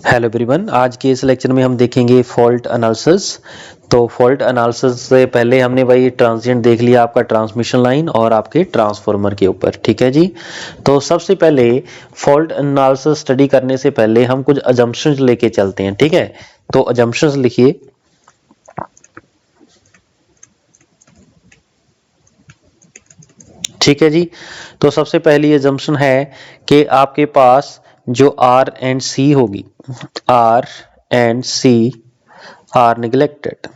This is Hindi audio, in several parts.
हेलो एवरीवन, आज के इस लेक्चर में हम देखेंगे फॉल्ट एनालिसिस। तो फॉल्ट एनालिसिस से पहले हमने वही ट्रांजिएंट देख लिया, आपका ट्रांसमिशन लाइन और आपके ट्रांसफार्मर के ऊपर। ठीक है जी। तो सबसे पहले फॉल्ट एनालिसिस स्टडी करने से पहले हम कुछ अजम्पशंस लेके चलते हैं। ठीक है, तो अजम्पशंस लिखिए। ठीक है जी। तो सबसे पहली अजम्पशन है कि आपके पास जो आर एंड सी होगी, R and C are neglected.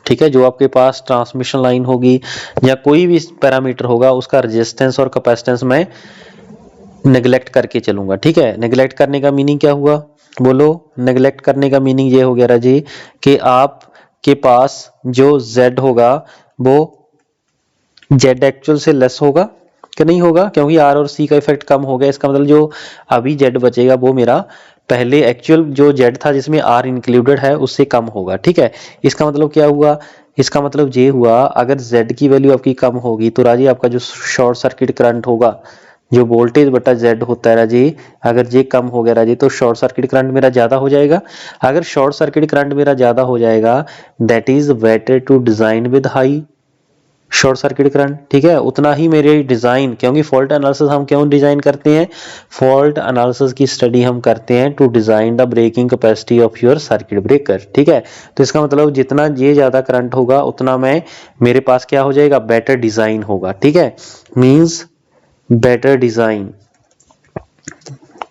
ठीक है, जो आपके पास ट्रांसमिशन लाइन होगी या कोई भी पैरामीटर होगा उसका रेजिस्टेंस और कैपेसिटेंस मैं नेग्लेक्ट करके चलूंगा। ठीक है, नेग्लेक्ट करने का मीनिंग क्या हुआ, बोलो। नेग्लेक्ट करने का मीनिंग ये हो गया राजी कि आपके पास जो Z होगा वो Z एक्चुअल से लेस होगा कि नहीं होगा, क्योंकि R और C का इफेक्ट कम हो गया। इसका मतलब जो अभी Z बचेगा वो मेरा पहले एक्चुअल जो Z था जिसमें R इंक्लूडेड है उससे कम होगा। ठीक है, इसका मतलब क्या हुआ, इसका मतलब ये हुआ अगर Z की वैल्यू आपकी कम होगी तो राजी आपका जो शॉर्ट सर्किट करंट होगा, जो वोल्टेज बटा Z होता है राजी, अगर ये कम हो गया राजी तो शॉर्ट सर्किट करंट मेरा ज्यादा हो जाएगा। अगर शॉर्ट सर्किट करंट मेरा ज्यादा हो जाएगा that is better to design with high short circuit current. ठीक है, उतना ही मेरे डिजाइन, क्योंकि फॉल्ट एनालिसिस हम क्यों डिजाइन करते हैं, फॉल्ट एनालिसिस की स्टडी हम करते हैं to design the breaking capacity of your circuit breaker. ठीक है, तो इसका मतलब जितना ये ज्यादा करंट होगा उतना मैं मेरे पास क्या हो जाएगा, बेटर डिजाइन होगा। ठीक है, मींस बेटर डिजाइन।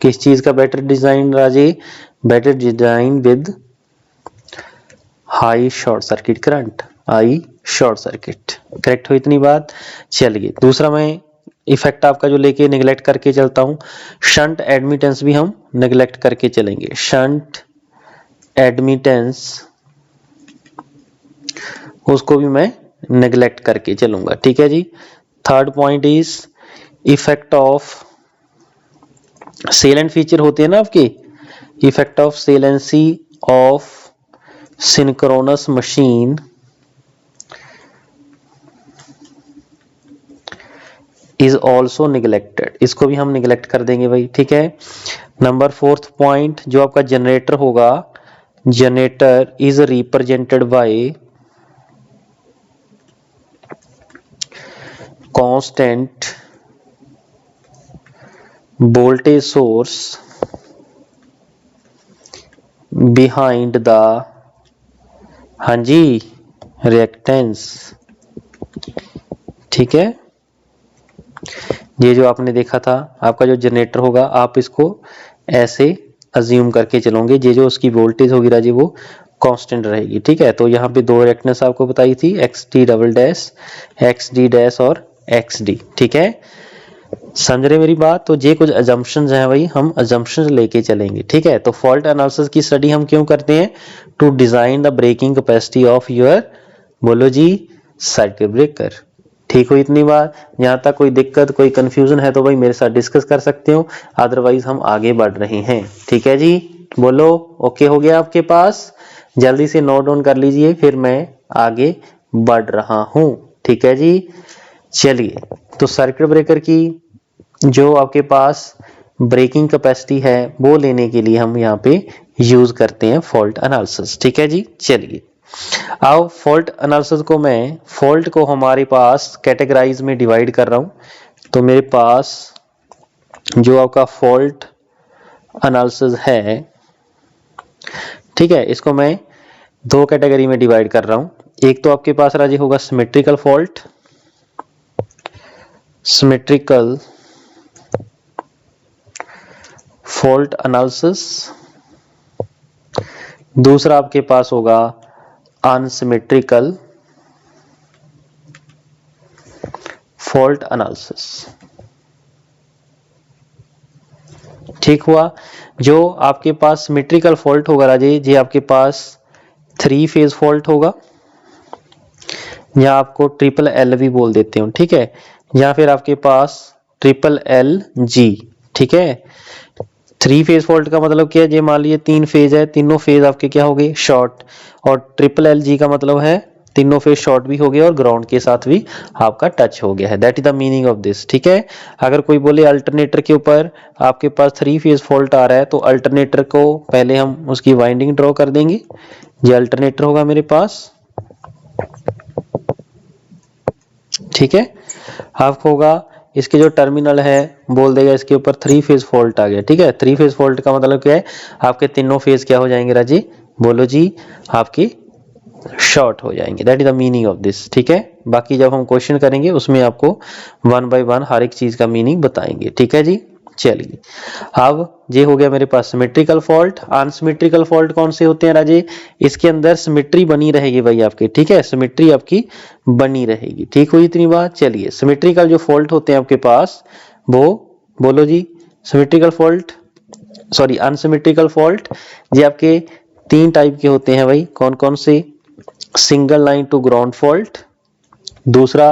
किस चीज का बेटर डिजाइन राजी, better design with high short circuit current, I short circuit. Correct हो इतनी बात। चलिए दूसरा मैं इफेक्ट आपका जो लेके नेग्लेक्ट करके चलता हूं, शंट एडमिटेंस भी हम नेग्लेक्ट करके चलेंगे। शंट एडमिटेंस उसको भी मैं नेग्लेक्ट करके चलूंगा। ठीक है जी। Third point is effect of salient feature होते हैं ना आपके, effect of saliency of synchronous machine is also neglected, इसको भी हम निगलेक्ट कर देंगे भाई। ठीक है, नंबर फोर्थ पॉइंट जो आपका जनरेटर होगा, generator is represented by constant voltage source behind the, हाँ जी, रिएक्टेंस। ठीक है, ये जो आपने देखा था आपका जो जनरेटर होगा, आप इसको ऐसे अज्यूम करके चलोगे, ये जो उसकी वोल्टेज होगी राजी वो कांस्टेंट रहेगी। ठीक है, तो यहाँ पे दो रिएक्टेंस आपको बताई थी, XT double dash, XD dash और XD। ठीक है, समझ रहे मेरी बात। तो ये कुछ अजम्पशंस हैं भाई, हम अजम्पशंस लेके चलेंगे। ठीक है, तो फॉल्ट एनालिसिस की स्टडी हम क्यों करते हैं, to design the breaking capacity of your, बोलो जी, सर्किट ब्रेकर। ठीक हो इतनी बात। यहाँ तक कोई दिक्कत कोई कंफ्यूजन है तो भाई मेरे साथ डिस्कस कर सकते हो, अदरवाइज हम आगे बढ़ रहे हैं। ठीक है जी, बोलो ओके हो गया आपके पास, जल्दी से नोट डाउन कर लीजिए फिर मैं आगे बढ़ रहा हूं। ठीक है जी। चलिए, तो सर्किट ब्रेकर की जो आपके पास ब्रेकिंग कैपेसिटी है वो लेने के लिए हम यहाँ पे यूज करते हैं फॉल्ट एनालिसिस। ठीक है जी। चलिए अब फॉल्ट एनालिसिस को मैं, फॉल्ट को हमारे पास कैटेगराइज में डिवाइड कर रहा हूं। तो मेरे पास जो आपका फॉल्ट एनालिसिस है, ठीक है, इसको मैं दो कैटेगरी में डिवाइड कर रहा हूं। एक तो आपके पास राजी होगा symmetrical fault, symmetrical fault analysis, दूसरा आपके पास होगा अनसिमेट्रिकल फॉल्ट एनालिसिस। ठीक हुआ। जो आपके पास सिमेट्रिकल फॉल्ट होगा राजे, जी आपके पास 3 फेज फॉल्ट होगा, या आपको ट्रिपल एल भी बोल देते हो। ठीक है, या फिर आपके पास ट्रिपल एल जी। ठीक है, 3 फेज फॉल्ट का मतलब क्या है, ये मान लीजिए 3 फेज है, तीनों फेज आपके क्या हो गए, शॉर्ट, और ट्रिपल एल जी का मतलब है तीनों फेज शॉर्ट भी हो गया और ग्राउंड के साथ भी आपका टच हो गया है। That is the meaning of this. ठीक है, अगर कोई बोले अल्टरनेटर के ऊपर आपके पास 3 फेज फॉल्ट आ रहा है तो अल्टरनेटर को पहले हम उसकी वाइंडिंग ड्रॉ कर देंगे। ये अल्टरनेटर होगा मेरे पास। ठीक है, आपको होगा इसके जो टर्मिनल है बोल देगा इसके ऊपर 3 फेज फॉल्ट आ गया। ठीक है, 3 फेज फॉल्ट का मतलब क्या है, आपके तीनों फेज क्या हो जाएंगे राजी, बोलो जी, आपकी शॉर्ट हो जाएंगे। That is the meaning of this. ठीक है, बाकी जब हम क्वेश्चन करेंगे उसमें आपको 1 बाय 1 हर एक चीज का मीनिंग बताएंगे। ठीक है जी, चलिए अब ये हो गया मेरे पास सिमेट्रिकल फॉल्ट। अनसिमेट्रिकल फॉल्ट कौन से होते हैं राजे, इसके अंदर सिमेट्री बनी रहेगी भाई आपके। ठीक है, सिमेट्री आपकी बनी रहेगी। ठीक हुई इतनी बात। चलिए सिमेट्रिकल जो फॉल्ट होते हैं आपके पास वो बोलो जी, symmetrical fault sorry unsymmetrical fault ये आपके 3 टाइप के होते हैं भाई। कौन कौन से, single line to ground fault, दूसरा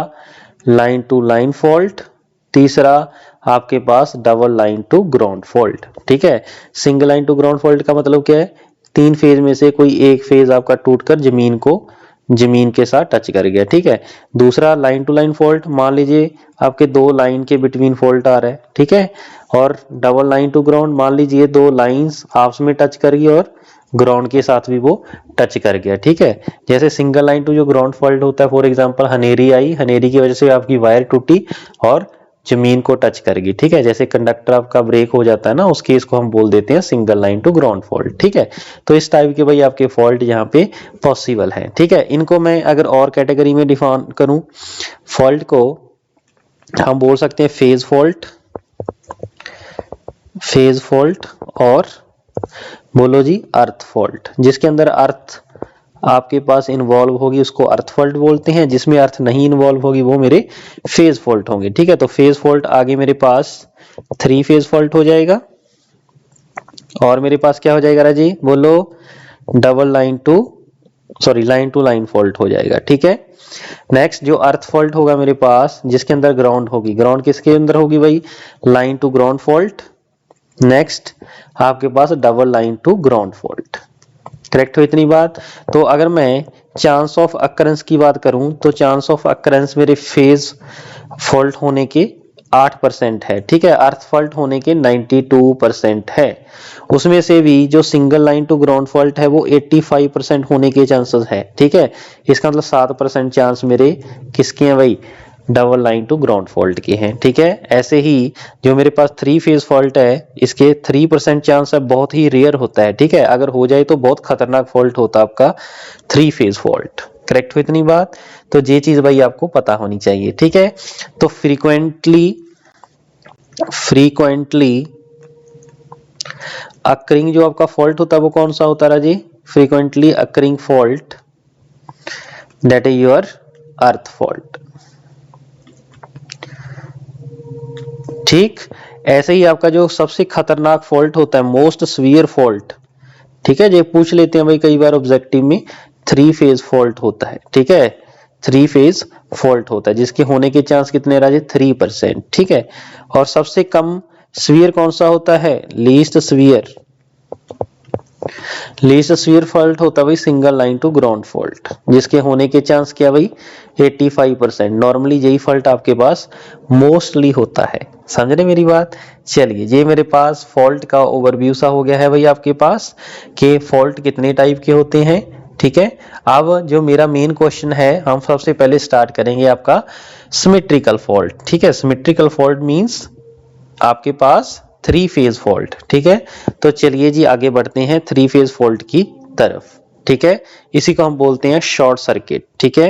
लाइन टू लाइन फॉल्ट, तीसरा आपके पास double line to ground fault. ठीक है, single line to ground fault का मतलब क्या है, 3 फेज में से कोई एक फेज आपका टूटकर जमीन के साथ टच कर गया। ठीक है, दूसरा लाइन टू लाइन फॉल्ट, मान लीजिए आपके 2 लाइन के बिटवीन फॉल्ट आ रहा है। ठीक है, और डबल लाइन टू ग्राउंड, मान लीजिए 2 लाइंस आपस में टच कर गई और ग्राउंड के साथ भी वो टच कर गया। ठीक है, जैसे सिंगल लाइन टू जो ग्राउंड फॉल्ट होता है, फॉर एग्जांपल हनेरी आई, हनेरी की वजह से आपकी वायर टूटी और जमीन को टच कर गई। ठीक है, जैसे कंडक्टर आपका ब्रेक हो जाता है ना, उस केस को हम बोल देते हैं single line to ground fault. ठीक है, तो इस टाइप के भाई आपके फॉल्ट यहाँ पे पॉसिबल है। ठीक है, इनको मैं अगर और कैटेगरी में डिफाइन करूं, फॉल्ट को हम बोल सकते हैं फेज फॉल्ट और बोलो जी अर्थ फॉल्ट। जिसके अंदर अर्थ आपके पास इन्वॉल्व होगी उसको अर्थ फॉल्ट बोलते हैं, जिसमें अर्थ नहीं इन्वॉल्व होगी वो मेरे फेज फॉल्ट होंगे। ठीक है, तो फेज फॉल्ट आगे मेरे पास 3 फेज फॉल्ट हो जाएगा और मेरे पास क्या हो जाएगा राजी, बोलो double line to line fault हो जाएगा। ठीक है, नेक्स्ट जो अर्थ फॉल्ट होगा मेरे पास, जिसके अंदर ग्राउंड होगी, ग्राउंड किसके अंदर होगी भाई, line to ground fault. Next आपके पास double line to ground fault. Correct हो इतनी बात। तो अगर मैं चांस ऑफ अकरेंस की बात करूं तो चांस ऑफ अकरेंस मेरे फेज फॉल्ट होने के 8% है। ठीक है, अर्थ फॉल्ट होने के 92% है। उसमें से भी जो single line to ground fault है वो 85% होने के चांसेस है। ठीक है, इसका मतलब 7% चांस मेरे किसके हैं भाई, double line to ground fault के हैं। ठीक है, ऐसे ही जो मेरे पास 3 फेज फॉल्ट है इसके 3% चांस है, बहुत ही रेयर होता है। ठीक है, अगर हो जाए तो बहुत खतरनाक फॉल्ट होता है आपका 3 फेज फॉल्ट। करेक्ट हो इतनी बात। तो ये चीज भाई आपको पता होनी चाहिए। ठीक है, तो फ्रीक्वेंटली अकरिंग जो आपका फॉल्ट होता है वो कौन सा होता है राजी, frequently occurring fault that is your earth fault. ठीक, ऐसे ही आपका जो सबसे खतरनाक फॉल्ट होता है, मोस्ट सीवियर फॉल्ट, ठीक है, ये पूछ लेते हैं भाई कई बार ऑब्जेक्टिव में, 3 फेज फॉल्ट होता है। ठीक है, 3 फेज फॉल्ट होता है जिसके होने के चांस कितने राजे, 3%। ठीक है, और सबसे कम सीवियर कौन सा होता है, लीस्ट सीवियर फॉल्ट होता है भाई single line to ground fault, जिसके होने के चांस क्या भाई 85%। नॉर्मली यही फॉल्ट आपके पास मोस्टली होता है। समझ रहे मेरी बात। चलिए ये मेरे पास फॉल्ट का ओवरव्यू सा हो गया है भाई आपके पास कि फॉल्ट कितने टाइप के होते हैं। ठीक है, अब जो मेरा मेन क्वेश्चन है, हम सबसे पहले स्टार्ट करेंगे आपका सिमेट्रिकल फॉल्ट। ठीक है, सिमेट्रिकल फॉल्ट मींस आपके पास 3 फेज फॉल्ट। ठीक है, तो चलिए जी आगे बढ़ते हैं 3 फेज फॉल्ट की तरफ। ठीक है, इसी को हम बोलते हैं शॉर्ट सर्किट। ठीक है,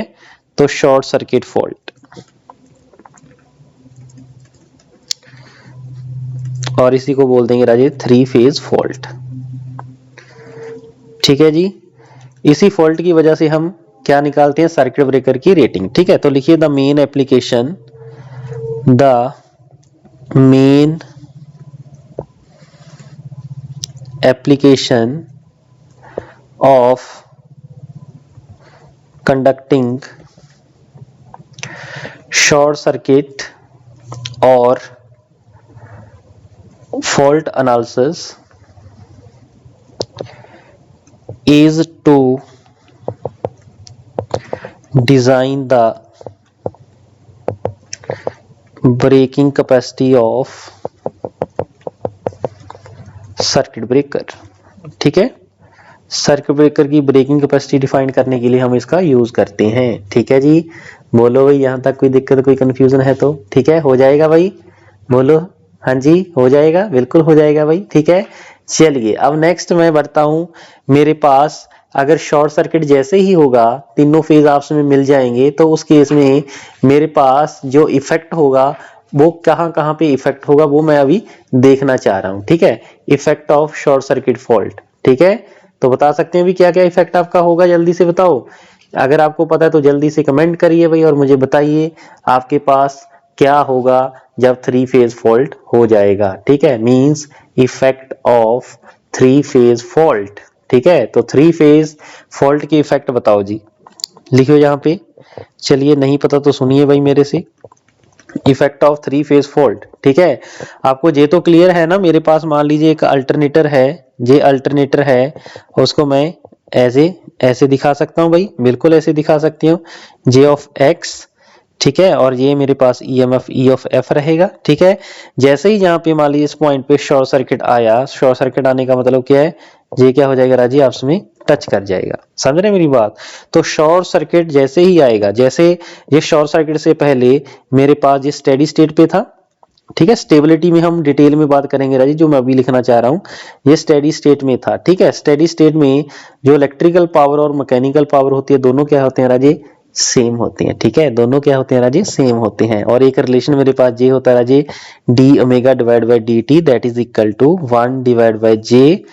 तो शॉर्ट सर्किट फॉल्ट, और इसी को बोल देंगे राजे 3 फेज फॉल्ट। ठीक है जी, इसी फॉल्ट की वजह से हम क्या निकालते हैं, सर्किट ब्रेकर की रेटिंग। ठीक है, तो लिखिए the main application of conducting short circuit or fault analysis is to design the breaking capacity of circuit breaker. ठीक है, सर्किट ब्रेकर की ब्रेकिंग कैपेसिटी डिफाइन करने के लिए हम इसका यूज करते हैं। ठीक है जी, बोलो भाई, यहां तक कोई दिक्कत कोई कंफ्यूजन है तो? ठीक है, हो जाएगा भाई, बोलो। हाँ जी, हो जाएगा, बिल्कुल हो जाएगा भाई। ठीक है, चलिए अब नेक्स्ट मैं बढ़ता हूं। मेरे पास अगर शॉर्ट सर्किट जैसे ही होगा, तीनों फेज आपस में मिल जाएंगे, तो उस केस में मेरे पास जो इफेक्ट होगा वो कहां कहां पे इफेक्ट होगा वो मैं अभी देखना चाह रहा हूं। ठीक है, effect of short circuit fault. ठीक है, तो बता सकते हैं भी क्या क्या इफेक्ट आपका होगा, जल्दी से बताओ। अगर आपको पता है तो जल्दी से कमेंट करिए भाई और मुझे बताइए आपके पास क्या होगा जब थ्री फेज फॉल्ट हो जाएगा। ठीक है, means effect of three phase fault. ठीक है, तो थ्री फेज फॉल्ट के इफेक्ट बताओ जी, लिखो यहाँ पे। चलिए, नहीं पता तो सुनिए भाई मेरे से, effect of three phase fault. ठीक है, आपको ये तो क्लियर है ना। मेरे पास मान लीजिए एक अल्टरनेटर है, ये अल्टरनेटर है, उसको मैं ऐसे दिखा सकता हूं भाई, बिल्कुल ऐसे दिखा सकती हूँ, जे ऑफ एक्स। ठीक है, और ये मेरे पास ईएमएफ ई ऑफ एफ रहेगा। ठीक है, जैसे ही यहाँ पे मान लीजिए इस पॉइंट पे शॉर्ट सर्किट आया, शॉर्ट सर्किट आने का मतलब क्या है, ये क्या हो जाएगा राजी, आपस में टच कर जाएगा। समझ रहे मेरी बात? तो शॉर्ट सर्किट जैसे ही आएगा, जैसे ये शॉर्ट सर्किट से पहले मेरे पास ये स्टेडी स्टेट पे था। ठीक है, स्टेबिलिटी में हम डिटेल में बात करेंगे राजी, जो मैं अभी लिखना चाह रहा हूं ये स्टेडी स्टेट में था। ठीक है, स्टेडी स्टेट में जो इलेक्ट्रिकल पावर और मैकेनिकल पावर होती है, दोनों क्या होते हैं राजी, सेम होते हैं। ठीक है, दोनों क्या होते हैं राजी, सेम होते हैं। और एक रिलेशन मेरे पास ये होता है राजी, D omega divide by D T, that is equal to 1 divide by J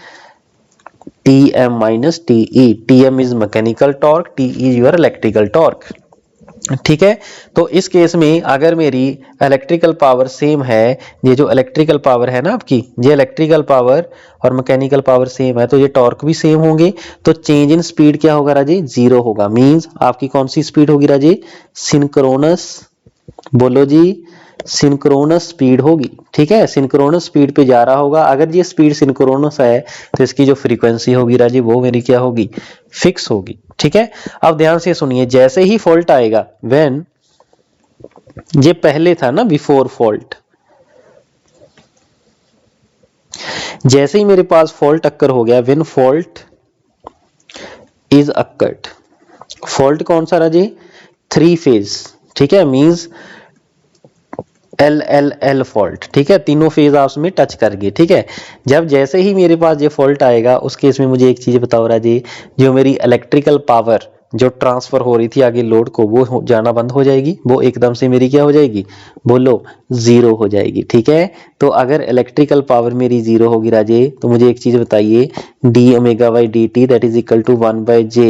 T M minus T E. T M is mechanical torque, T is your electrical torque. ठीक है, तो इस केस में अगर मेरी इलेक्ट्रिकल पावर सेम है, ये जो इलेक्ट्रिकल पावर है ना आपकी, ये इलेक्ट्रिकल पावर और मैकेनिकल पावर सेम है, तो ये टॉर्क भी सेम होंगे। तो चेंज इन स्पीड क्या होगा राजी, जीरो होगा। मींस आपकी कौन सी स्पीड होगी राजी, सिंक्रोनस, बोलो जी, सिंक्रोनस स्पीड होगी। ठीक है, सिंक्रोनस स्पीड पे जा रहा होगा। अगर ये स्पीड सिंक्रोनस है तो इसकी जो फ्रीक्वेंसी होगी राजी, वो मेरी क्या होगी, फिक्स होगी। ठीक है, अब ध्यान से सुनिए, जैसे ही फॉल्ट आएगा, व्हेन, ये पहले था ना बिफोर फॉल्ट, जैसे ही मेरे पास फॉल्ट अक्कर हो गया, व्हेन फॉल्ट इज अक्कर्ड, फॉल्ट कौन सा राजी, थ्री फेज। ठीक है, means L L L fault. ठीक है, तीनों फेज आपस में टच कर गए। ठीक है, जब जैसे ही मेरे पास ये फॉल्ट आएगा, उस केस में मुझे एक चीज बताओ राजी, जो मेरी इलेक्ट्रिकल पावर जो ट्रांसफर हो रही थी आगे लोड को, वो जाना बंद हो जाएगी, वो एकदम से मेरी क्या हो जाएगी, बोलो, जीरो हो जाएगी। ठीक है, तो अगर इलेक्ट्रिकल पावर मेरी जीरो होगी राजे, तो मुझे एक चीज बताइए, D omega by D T that is equal to 1 by J,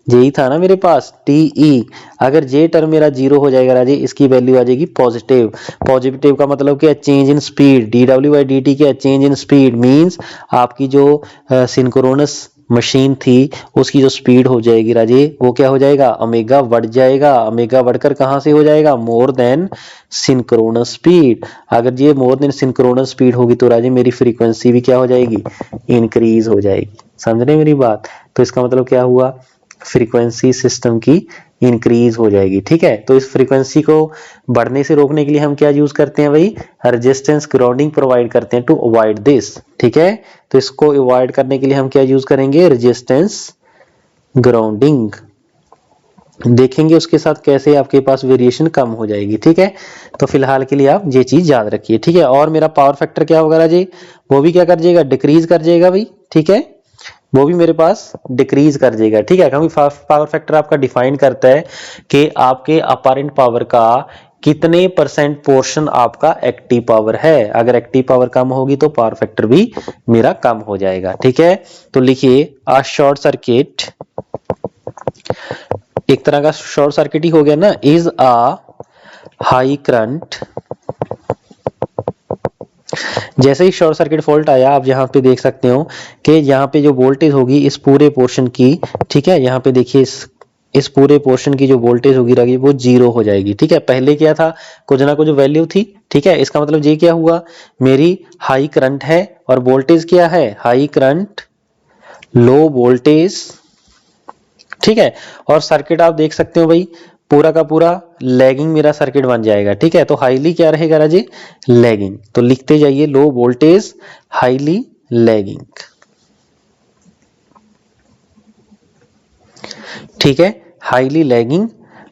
यही था ना मेरे पास, टी ई। अगर जे टर्म मेरा जीरो हो जाएगा राजे, इसकी वैल्यू आ जाएगी पॉजिटिव। पॉजिटिव का मतलब क्या, change in speed, D W by D T क्या, चेंज इन स्पीड। मींस आपकी जो सिंक्रोनस मशीन थी उसकी जो स्पीड हो जाएगी राजे, वो क्या हो जाएगा, ओमेगा बढ़ जाएगा। ओमेगा बढ़कर कहां से हो जाएगा, मोर देन सिंक्रोनस स्पीड। अगर ये मोर देन सिंक्रोनस स्पीड होगी तो राजे मेरी फ्रीक्वेंसी भी क्या हो जाएगी, इंक्रीज हो जाएगी। समझ रहे मेरी बात? तो इसका मतलब क्या हुआ, फ्रीक्वेंसी सिस्टम की इंक्रीज हो जाएगी। ठीक है, तो इस फ्रीक्वेंसी को बढ़ने से रोकने के लिए हम क्या यूज करते हैं भाई, रेजिस्टेंस ग्राउंडिंग प्रोवाइड करते हैं टू अवॉइड दिस। ठीक है, तो इसको अवॉइड करने के लिए हम क्या यूज करेंगे, रेजिस्टेंस ग्राउंडिंग। देखेंगे उसके साथ कैसे आपके पास वेरिएशन कम हो जाएगी। ठीक है, तो फिलहाल के लिए आप ये चीज याद रखिए। ठीक है, और मेरा पावर फैक्टर क्या होगा राजी, वो भी क्या कर जाएगा, डिक्रीज कर जाएगा भाई। ठीक है, वो भी मेरे पास डिक्रीज कर जाएगा। ठीक है, क्योंकि पावर फैक्टर आपका डिफाइन करता है कि आपके अपरेंट पावर का कितने परसेंट पोर्शन आपका एक्टिव पावर है। अगर एक्टिव पावर कम होगी तो पावर फैक्टर भी मेरा कम हो जाएगा। ठीक है, तो लिखिए, आ शॉर्ट सर्किट, एक तरह का शॉर्ट सर्किट ही हो गया ना, इज आ हाई करंट। जैसे ही शॉर्ट सर्किट फॉल्ट आया, आप यहाँ पे देख सकते हो कि यहाँ पे जो वोल्टेज होगी इस पूरे पोर्शन की, ठीक है, यहाँ पे देखिए इस पूरे पोर्शन की जो वोल्टेज होगी रही वो जीरो हो जाएगी। ठीक है, पहले क्या था, कुछ ना कुछ वैल्यू थी। ठीक है, इसका मतलब ये क्या हुआ, मेरी हाई करंट है और वोल्टेज क्या है, हाई करंट लो वोल्टेज। ठीक है, और सर्किट आप देख सकते हो भाई, पूरा का पूरा लैगिंग मेरा सर्किट बन जाएगा। ठीक है, तो हाईली क्या रहेगा राजे, लैगिंग। तो लिखते जाइए लो वोल्टेज हाईली लैगिंग। ठीक है, highly lagging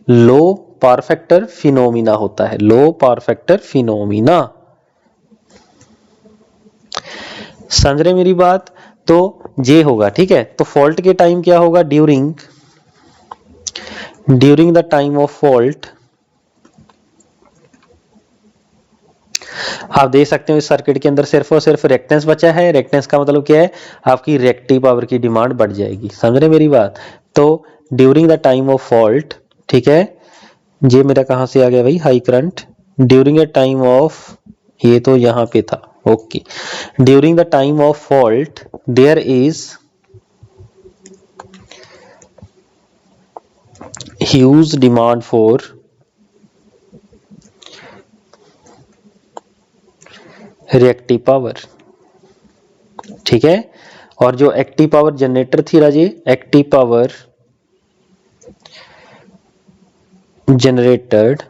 low power factor phenomena होता है, लो पावर फैक्टर फिनोमिना। समझ रहे मेरी बात? तो जे होगा। ठीक है, तो फॉल्ट के टाइम क्या होगा, during the time of fault आप देख सकते हो इस सर्किट के अंदर सिर्फ और सिर्फ रिएक्टेंस बचा है। रिएक्टेंस का मतलब क्या है, आपकी रिएक्टिव पावर की डिमांड बढ़ जाएगी। समझ रहे मेरी बात? तो during the time of fault, ठीक है, ये मेरा कहां से आ गया भाई, high current. During the time of, ये तो यहां पे था, okay. During the time of fault there is huge demand for reactive power. ठीक है, और जो एक्टिव पावर जनरेटर थी राजे, एक्टिव पावर जनरेटेड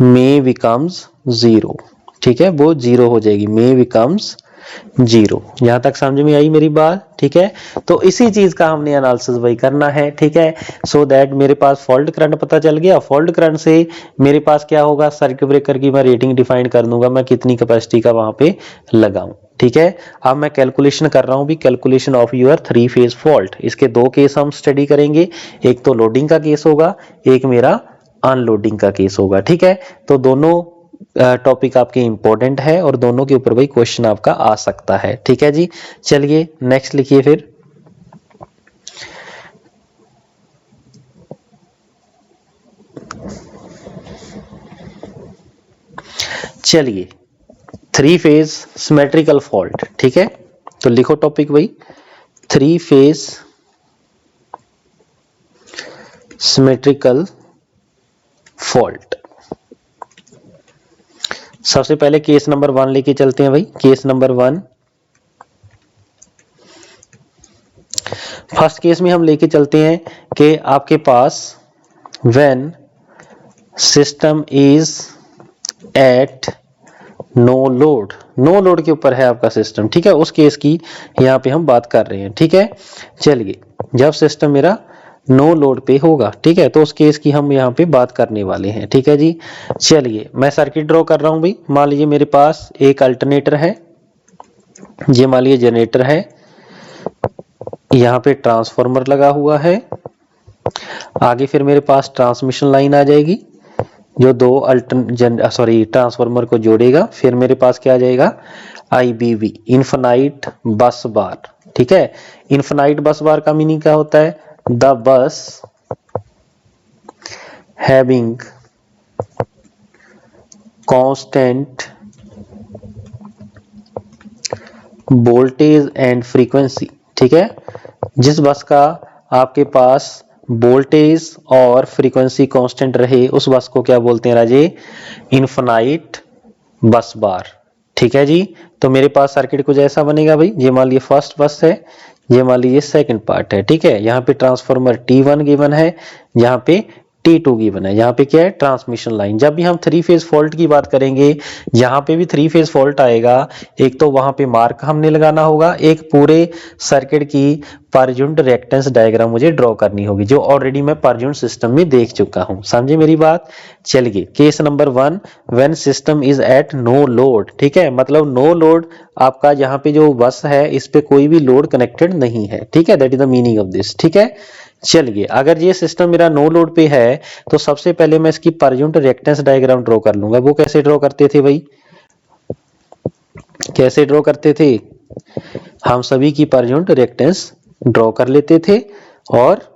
में बिकम्स जीरो। ठीक है, वो जीरो हो जाएगी, में बिकम्स जीरो। यहां तक समझ में आई मेरी बात? ठीक है, तो इसी चीज का हमने एनालिसिस वही करना है। ठीक है, सो दैट मेरे पास फॉल्ट करंट पता चल गया। फॉल्ट करंट से मेरे पास क्या होगा, सर्किट ब्रेकर की मैं रेटिंग डिफाइन कर दूंगा, मैं कितनी कैपेसिटी का वहां पे लगाऊं। ठीक है, अब मैं कैलकुलेशन कर रहा हूं भी, calculation of your 3 phase fault. इसके दो केस हम स्टडी करेंगे, एक तो लोडिंग का केस होगा, एक मेरा अनलोडिंग का केस होगा। ठीक है, तो दोनों टॉपिक आपके इंपॉर्टेंट है और दोनों के ऊपर भाई क्वेश्चन आपका आ सकता है। ठीक है जी, चलिए नेक्स्ट लिखिए फिर। चलिए 3 फेज सिमेट्रिकल फॉल्ट। ठीक है, तो लिखो टॉपिक भाई, 3 फेज सिमेट्रिकल फॉल्ट। सबसे पहले केस नंबर 1 लेके चलते हैं भाई। केस नंबर 1, फर्स्ट केस में हम लेके चलते हैं कि आपके पास when system is at no load, no load के ऊपर है आपका सिस्टम। ठीक है, उस केस की यहां पे हम बात कर रहे हैं। ठीक है, चलिए जब सिस्टम मेरा नो लोड पे होगा, ठीक है, तो उस केस की हम यहाँ पे बात करने वाले हैं। ठीक है जी, चलिए मैं सर्किट ड्रॉ कर रहा हूं भाई। मान लीजिए मेरे पास एक अल्टरनेटर है, ये मान लीजिए जनरेटर है, यहाँ पे ट्रांसफार्मर लगा हुआ है, आगे फिर मेरे पास ट्रांसमिशन लाइन आ जाएगी जो दो ट्रांसफार्मर को जोड़ेगा। फिर मेरे पास क्या आ जाएगा, IBB, इनफाइनाइट बस बार। ठीक है, इनफाइनाइट बस बार का मीनिंग क्या होता है, the bus having constant voltage and frequency. ठीक है, जिस बस का आपके पास वोल्टेज और फ्रीक्वेंसी कांस्टेंट रहे, उस बस को क्या बोलते हैं राजे, इनफाइनाइट बस बार। ठीक है जी, तो मेरे पास सर्किट कुछ ऐसा बनेगा भाई। ये मान लीजिए फर्स्ट बस है, ये मान लीजिए सेकंड पार्ट है। ठीक है, यहाँ पे ट्रांसफार्मर T1 गिवन है, यहाँ पे T2 गिवन है, यहाँ पे क्या है, ट्रांसमिशन लाइन। जब भी हम 3 फेज फॉल्ट की बात करेंगे, यहाँ पे भी 3 फेज फॉल्ट आएगा। एक तो वहां पे मार्क हमने लगाना होगा, एक पूरे सर्किट की पर यूनिट रिएक्टेंस डायग्राम मुझे ड्रॉ करनी होगी, जो ऑलरेडी मैं पर यूनिट सिस्टम में देख चुका हूं। समझे मेरी बात? चलिए case number 1, when system is at no load. ठीक है, मतलब नो लोड, आपका यहाँ पे जो बस है इस पे कोई भी लोड कनेक्टेड नहीं है। ठीक है, that is the meaning of this. ठीक है, चलिए अगर ये सिस्टम मेरा नो लोड पे है तो सबसे पहले मैं इसकी per unit reactance diagram draw कर लूंगा। वो कैसे ड्रॉ करते थे भाई, कैसे ड्रॉ करते थे, हम सभी की पर यूनिट रिएक्टेंस ड्रॉ कर लेते थे और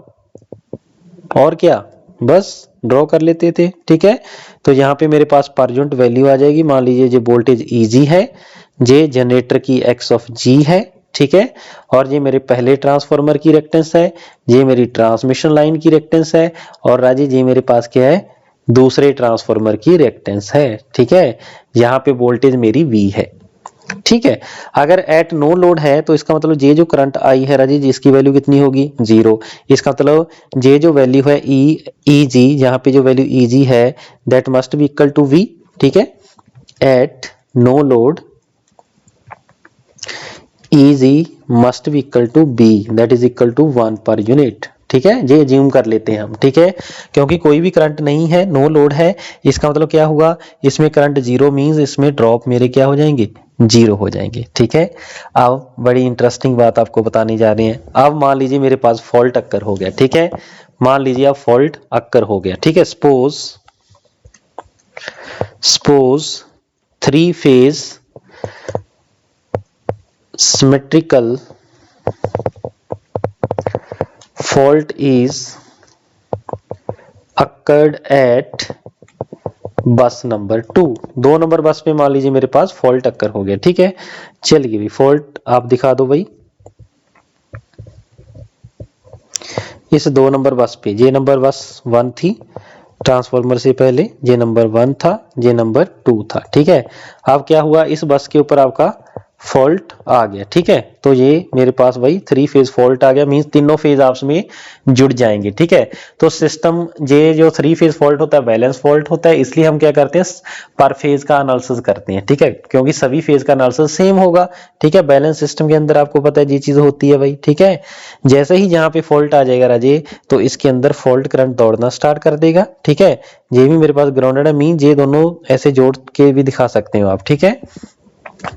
क्या, बस ड्रॉ कर लेते थे। ठीक है, तो यहाँ पे मेरे पास पर यूनिट वैल्यू आ जाएगी। मान लीजिए जो वोल्टेज EG है, ये जनरेटर की X ऑफ G है। ठीक है, और ये मेरे पहले ट्रांसफार्मर की रिएक्टेंस है, ये मेरी ट्रांसमिशन लाइन की रिएक्टेंस है, और राजी जी मेरे पास क्या है, दूसरे ट्रांसफार्मर की रिएक्टेंस है। ठीक है, यहाँ पे वोल्टेज मेरी V है। ठीक है। अगर एट नो लोड है तो इसका मतलब जे जो करंट आई है राजी जिसकी वैल्यू कितनी होगी 0। इसका मतलब जे जो वैल्यू है ई जी, यहाँ पे जो वैल्यू ई जी है that must be equal to V. ठीक है, at no load E G must be equal to B that is equal to 1 per unit. ठीक है, ये अज्यूम कर लेते हैं हम। ठीक है, क्योंकि कोई भी करंट नहीं है, नो लोड है, इसका मतलब क्या हुआ, इसमें करंट 0 मींस इसमें ड्रॉप मेरे क्या हो जाएंगे 0 हो जाएंगे। ठीक है, अब बड़ी इंटरेस्टिंग बात आपको बताने जा रहे हैं। अब मान लीजिए मेरे पास फॉल्ट अक्कर हो गया। ठीक है, मान लीजिए अब फॉल्ट अक्कर हो गया। ठीक है, suppose 3 phase symmetrical fault is occurred at बस नंबर 2। 2 नंबर बस पे मान लीजिए मेरे पास फॉल्ट अक्कर हो गया। ठीक है, चलिए भी फॉल्ट आप दिखा दो भाई। इस 2 नंबर बस पे जे नंबर बस 1 थी ट्रांसफार्मर से पहले, जे नंबर 1 था, जे नंबर 2 था। ठीक है, अब क्या हुआ, इस बस के ऊपर आपका फॉल्ट आ गया। ठीक है, तो ये मेरे पास भाई 3 फेज फॉल्ट आ गया, मींस तीनों फेज आपस में जुड़ जाएंगे। ठीक है, तो सिस्टम ये जो 3 फेज फॉल्ट होता है बैलेंस फॉल्ट होता है, इसलिए हम क्या करते हैं पर फेज का एनालिसिस करते हैं। ठीक है, क्योंकि सभी फेज का एनालिसिस सेम होगा। ठीक है, बैलेंस सिस्टम के अंदर आपको पता है ये चीज होती है भाई। ठीक है, जैसे ही यहाँ पे फॉल्ट आ जाएगा राजे तो इसके अंदर फॉल्ट करंट दौड़ना स्टार्ट कर देगा। ठीक है, ये भी मेरे पास ग्राउंडेड है, मीन ये दोनों ऐसे जोड़ के भी दिखा सकते हो आप। ठीक है,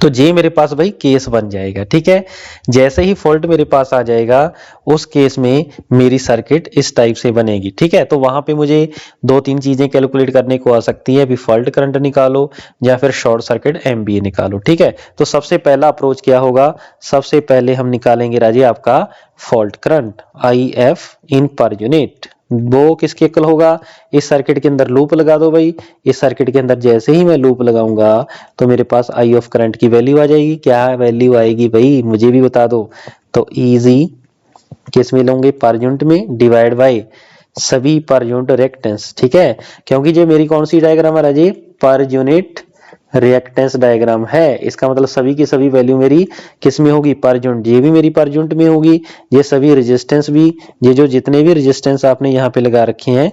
तो जे मेरे पास भाई केस बन जाएगा। ठीक है, जैसे ही फॉल्ट मेरे पास आ जाएगा उस केस में मेरी सर्किट इस टाइप से बनेगी। ठीक है, तो वहां पे मुझे 2-3 चीजें कैलकुलेट करने को आ सकती है, अभी फॉल्ट करंट निकालो या फिर शॉर्ट सर्किट एमबीए निकालो। ठीक है, तो सबसे पहला अप्रोच क्या होगा, सबसे पहले हम निकालेंगे राजे आपका fault current I F in per unit. वो किसके इक्वल होगा, इस सर्किट के अंदर लूप लगा दो भाई। इस सर्किट के अंदर जैसे ही मैं लूप लगाऊंगा तो मेरे पास आई ऑफ करंट की वैल्यू आ जाएगी। क्या वैल्यू आएगी भाई मुझे भी बता दो। तो इजी किस में लूंगे, पर यूनिट में, डिवाइड बाय सभी पर यूनिट रिएक्टेंस। ठीक है, क्योंकि जो मेरी कौन सी डायग्राम है राजे, पर यूनिट रिएक्टेंस डायग्राम है, इसका मतलब सभी की सभी वैल्यू मेरी किस में होगी, पर यूनिट। ये भी मेरी पर यूनिट में होगी, ये सभी रेजिस्टेंस भी, ये जो जितने भी रेजिस्टेंस आपने यहाँ पे लगा रखे हैं,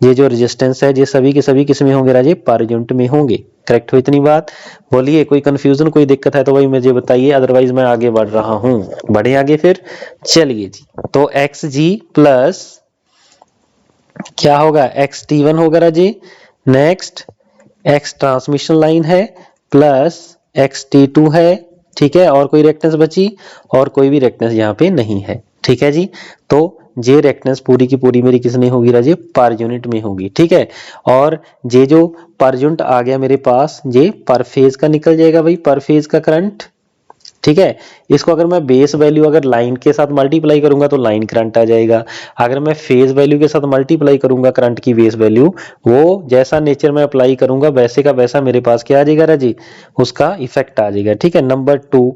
ये जो रेजिस्टेंस है ये सभी के सभी किस में होंगे राजे, पर यूनिट में होंगे। करेक्ट हो इतनी बात, बोलिए कोई कंफ्यूजन कोई दिक्कत है तो भाई मुझे बताइए, अदरवाइज मैं आगे बढ़ रहा हूं। बढ़े आगे फिर, चलिए जी। तो एक्स जी प्लस क्या होगा, एक्स टी वन होगा राजे, नेक्स्ट एक्स ट्रांसमिशन लाइन है प्लस एक्स टी टू है। ठीक है, और कोई रिएक्टेंस बची, और कोई भी रिएक्टेंस यहाँ पे नहीं है। ठीक है जी, तो ये रिएक्टेंस पूरी की पूरी मेरी किस में होगी राजे, पर यूनिट में होगी। ठीक है, और ये जो पर यूनिट आ गया मेरे पास, ये पर फेज का निकल जाएगा भाई, पर फेज का करंट। ठीक है, इसको अगर मैं बेस वैल्यू अगर लाइन के साथ मल्टीप्लाई करूंगा तो लाइन करंट आ जाएगा। अगर मैं फेज वैल्यू के साथ मल्टीप्लाई करूंगा करंट की बेस वैल्यू, वो जैसा नेचर में अप्लाई करूंगा वैसे का वैसा मेरे पास क्या आ जाएगा राजी, उसका इफेक्ट आ जाएगा। ठीक है, नंबर 2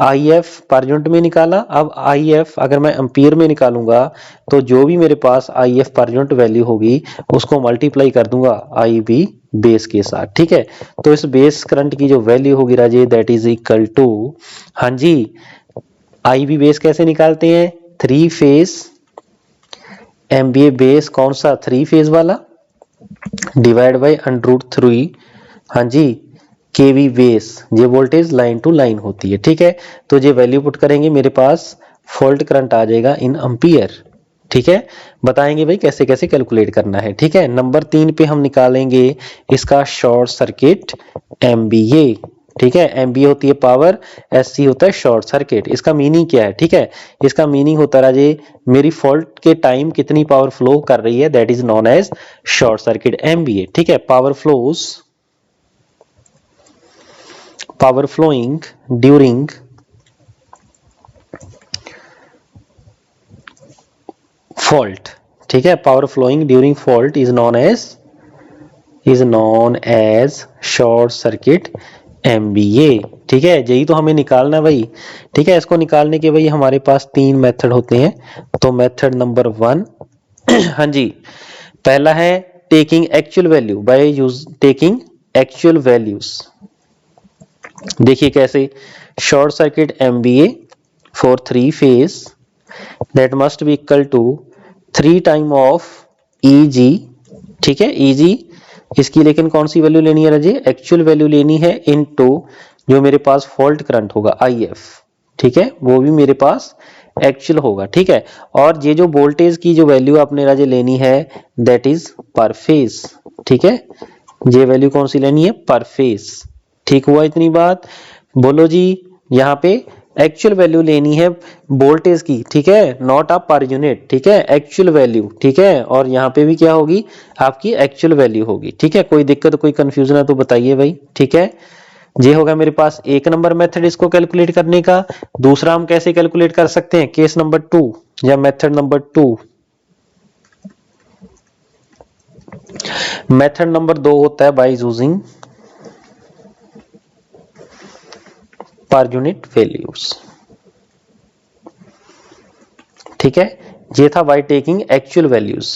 आई एफ पर यूनिट में निकाला। अब आई एफ अगर मैं एम्पियर में निकालूंगा तो जो भी मेरे पास I F per unit value होगी उसको मल्टीप्लाई कर दूंगा आई बी बेस के साथ। ठीक है, तो इस बेस करंट की जो वैल्यू होगी राजे दैट इज इक्वल टू, हाँ जी, आई बी बेस कैसे निकालते हैं, 3 फेज एमबीए बेस कौन सा 3 फेज वाला, डिवाइड बाय √3, हाँ जी, केवी बेस, ये वोल्टेज लाइन टू लाइन होती है। ठीक है, तो ये वैल्यू पुट करेंगे मेरे पास फॉल्ट करंट आ जाएगा इन एम्पियर। ठीक है, बताएंगे भाई कैसे कैसे कैलकुलेट करना है। ठीक है, नंबर 3 पे हम निकालेंगे इसका शॉर्ट सर्किट एमबीए। ठीक है, एमबीए होती है पावर, एससी होता है शॉर्ट सर्किट। इसका मीनिंग क्या है, ठीक है, इसका मीनिंग होता है राजे मेरी फॉल्ट के टाइम कितनी पावर फ्लो कर रही है, that is known as short circuit MVA. ठीक है, पावर फ्लोइंग ड्यूरिंग फॉल्ट। ठीक है, power flowing during fault is known as short circuit MVA. ठीक है, यही तो हमें निकालना है भाई। ठीक है, इसको निकालने के भाई हमारे पास 3 मेथड होते हैं। तो मेथड नंबर 1 हाँ जी, पहला है taking actual value by taking actual values. देखिए कैसे, short circuit MVA for 3 phase that must be equal to 3 time of EG, ठीक है, EG इसकी लेकिन कौन सी वैल्यू लेनी है राजे, एक्चुअल वैल्यू लेनी है इनटू जो मेरे पास फॉल्ट करंट होगा IF, ठीक है, वो भी मेरे पास एक्चुअल होगा, ठीक है। और ये जो वोल्टेज की जो वैल्यू आपने राजे लेनी है दैट इज पर फेज, ठीक है, ये वैल्यू कौन सी लेनी है, पर फेज, ठीक हुआ इतनी बात। बोलो जी, यहाँ पे एक्चुअल वैल्यू लेनी है वोल्टेज की, ठीक है, नॉट अ पर यूनिट, ठीक है, एक्चुअल वैल्यू, ठीक है, और यहाँ पे भी क्या होगी, आपकी एक्चुअल वैल्यू होगी, ठीक है। कोई दिक्कत कोई कंफ्यूजन है तो बताइए भाई, ठीक है। ये होगा मेरे पास एक नंबर मेथड इसको कैलकुलेट करने का। दूसरा हम कैसे कैलकुलेट कर सकते हैं, केस नंबर 2 या मेथड नंबर 2। मेथड नंबर 2 होता है बाय यूजिंग पर यूनिट वैल्यूज, ठीक है। ये था बाय टेकिंग एक्चुअल वैल्यूज,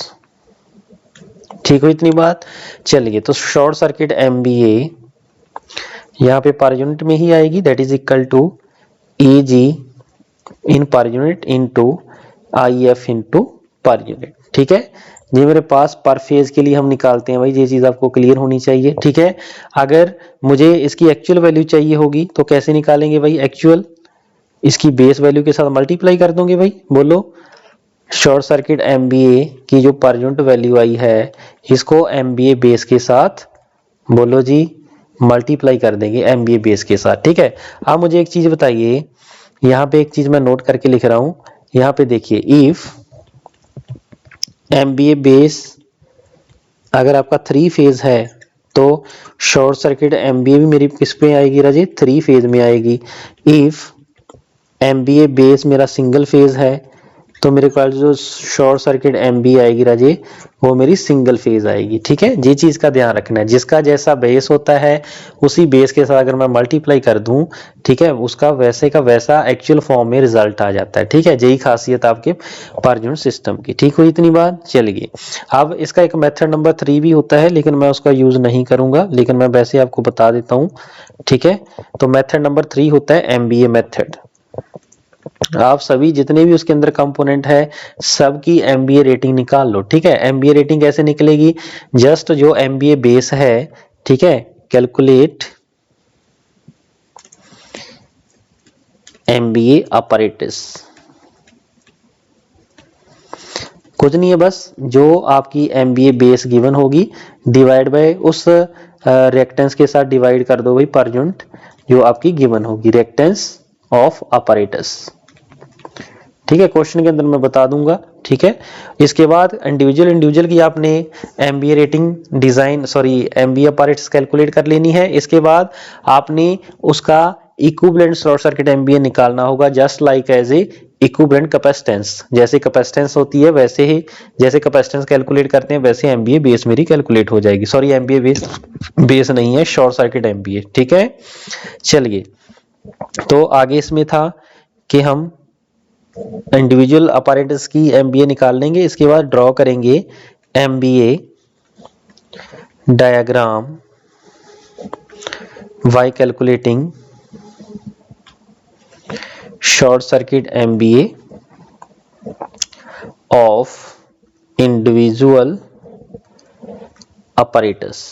ठीक हो इतनी बात। चलिए, तो शॉर्ट सर्किट MVA यहाँ पे पर यूनिट में ही आएगी, that is equal to EG in per unit into IF into per unit, ठीक है। ये मेरे पास पर फेज के लिए हम निकालते हैं भाई, ये चीज आपको क्लियर होनी चाहिए, ठीक है। अगर मुझे इसकी एक्चुअल वैल्यू चाहिए होगी तो कैसे निकालेंगे भाई, एक्चुअल इसकी बेस वैल्यू के साथ मल्टीप्लाई कर दोगे भाई। बोलो, शॉर्ट सर्किट MVA की जो पर यूनिट वैल्यू आई है इसको MVA बेस के साथ, बोलो जी, मल्टीप्लाई कर देंगे MVA बेस के साथ, ठीक है। अब मुझे एक चीज बताइए, यहाँ पे एक चीज मैं नोट करके लिख रहा हूं, यहाँ पे देखिए, इफ MVA बेस अगर आपका 3 फेज है तो शॉर्ट सर्किट MVA भी मेरी किस पे आएगी राजे, 3 फेज में आएगी। इफ MVA बेस मेरा सिंगल फेज है तो मेरे पास जो शॉर्ट सर्किट MVA आएगी राजे वो मेरी सिंगल फेज आएगी, ठीक है। ये चीज का ध्यान रखना है, जिसका जैसा बेस होता है उसी बेस के साथ अगर मैं मल्टीप्लाई कर दूं, ठीक है, उसका वैसे का वैसा एक्चुअल फॉर्म में रिजल्ट आ जाता है, ठीक है। यही खासियत आपके पर यूनिट सिस्टम की, ठीक हुई इतनी बात। चलिए, अब इसका एक मेथड नंबर 3 भी होता है लेकिन मैं उसका यूज नहीं करूंगा, लेकिन मैं वैसे आपको बता देता हूं, ठीक है। तो मेथड नंबर 3 होता है MVA मेथड। आप सभी जितने भी उसके अंदर कंपोनेंट है सबकी MVA रेटिंग निकाल लो, ठीक है। MVA रेटिंग कैसे निकलेगी, जस्ट जो MVA बेस है, ठीक है, कैलकुलेट MVA अपैरेटस, कुछ नहीं है, बस जो आपकी MVA बेस गिवन होगी डिवाइड बाय उस रिएक्टेंस के साथ डिवाइड कर दो भाई पर यूनिट जो आपकी गिवन होगी, रिएक्टेंस ऑफ अपैरेटस, ठीक है। क्वेश्चन के अंदर मैं बता दूंगा, ठीक है। इसके बाद इंडिविजुअल की आपने MVA rating design MVA apparatus calculate कर लेनी है। इसके बाद आपने उसका इक्विवेलेंट शॉर्ट सर्किट MVA निकालना होगा, just like as a equivalent capacitance, जैसे कैपेसिटेंस होती है वैसे ही, जैसे कैपेसिटेंस कैलकुलेट करते हैं वैसे MVA बेस मेरी कैलकुलेट हो जाएगी। MVA बेस नहीं है, शॉर्ट सर्किट MVA, ठीक है। चलिए, तो आगे इसमें था कि हम इंडिविजुअल अपैरेटस की MVA निकाल लेंगे। इसके बाद ड्रॉ करेंगे MVA diagram by calculating short circuit MVA of individual apparatus.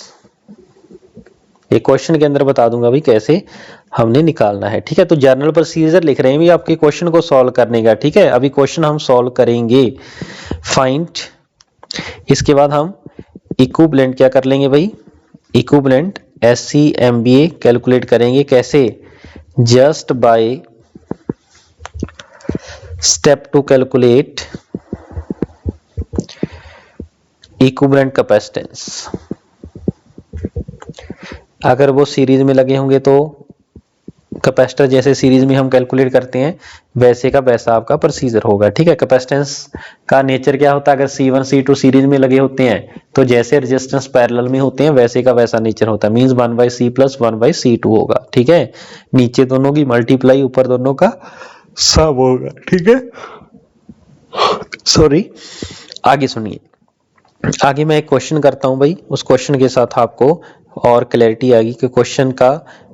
ये क्वेश्चन के अंदर बता दूंगा भाई कैसे हमने निकालना है, ठीक है। तो जर्नल प्रोसीजर लिख रहे हैं भी आपके क्वेश्चन को सॉल्व करने का, ठीक है। अभी क्वेश्चन हम सॉल्व करेंगे, फाइंड, इसके बाद हम इक्विवेलेंट क्या कर लेंगे भाई, इक्विवेलेंट SC MVA कैलकुलेट करेंगे, कैसे, just by step to calculate equivalent capacitance. अगर वो सीरीज में लगे होंगे तो कैपेसिटर जैसे सीरीज में हम कैलकुलेट करते हैं वैसे का वैसा आपका प्रोसीजर होगा, ठीक है। कैपेसिटेंस का नेचर क्या होता है, अगर C1 C2 सीरीज में लगे होते हैं तो जैसे रेजिस्टेंस पैरेलल में होते हैं वैसे का वैसा नेचर होता है, मींस 1/C प्लस 1/C2 होगा, ठीक है। नीचे दोनों की मल्टीप्लाई, ऊपर दोनों का सब होगा, ठीक है। सॉरी, आगे सुनिए, आगे मैं एक क्वेश्चन करता हूं भाई, उस क्वेश्चन के साथ आपको और क्लैरिटी आएगी कि क्वेश्चन का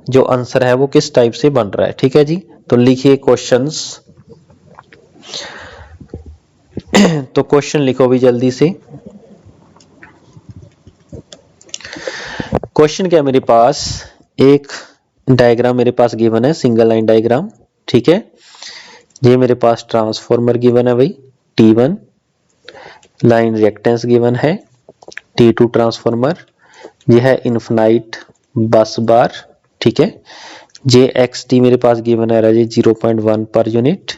जो आंसर है वो किस टाइप से बन रहा है। ठीक है जी, तो लिखिए क्वेश्चंस। तो क्वेश्चन लिखो भी जल्दी से। क्वेश्चन क्या मेरे पास, एक डायग्राम मेरे पास गिवन है, सिंगल लाइन डायग्राम। ठीक है, ये मेरे पास ट्रांसफॉर्मर गिवन है भाई T1, लाइन रिएक्टेंस गिवन है T2 ट्रांसफॉर्मर, यह है इनफिनाइट बस बार। ठीक है, JXT मेरे पास गिवन है राजे 0.1 पर यूनिट,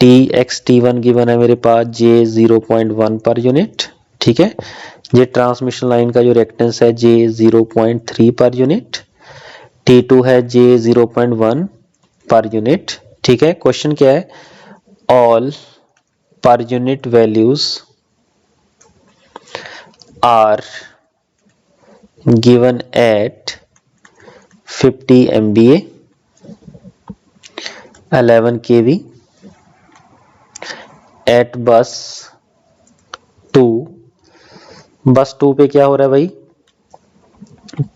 TXT1 गिवन है मेरे पास J 0.1 पर यूनिट। ठीक है, ये ट्रांसमिशन लाइन का जो रिएक्टेंस है J 0.3 पर यूनिट, T2 है J 0.1 पर यूनिट। ठीक है, क्वेश्चन क्या है, all per unit values are given at 50 MVA 11 kV at bus 2। बस 2 पे क्या हो रहा है भाई,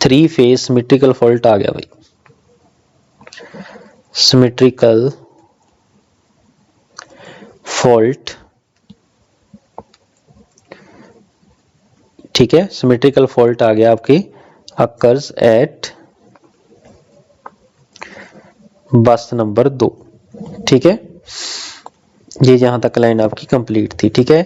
3 फेज सिमेट्रिकल फॉल्ट आ गया भाई, सिमेट्रिकल फॉल्ट। ठीक है, सिमेट्रिकल फॉल्ट आ गया आपकी, अकर्स एट बस नंबर 2। ठीक है, ये जहां तक लाइन आपकी कंप्लीट थी। ठीक है,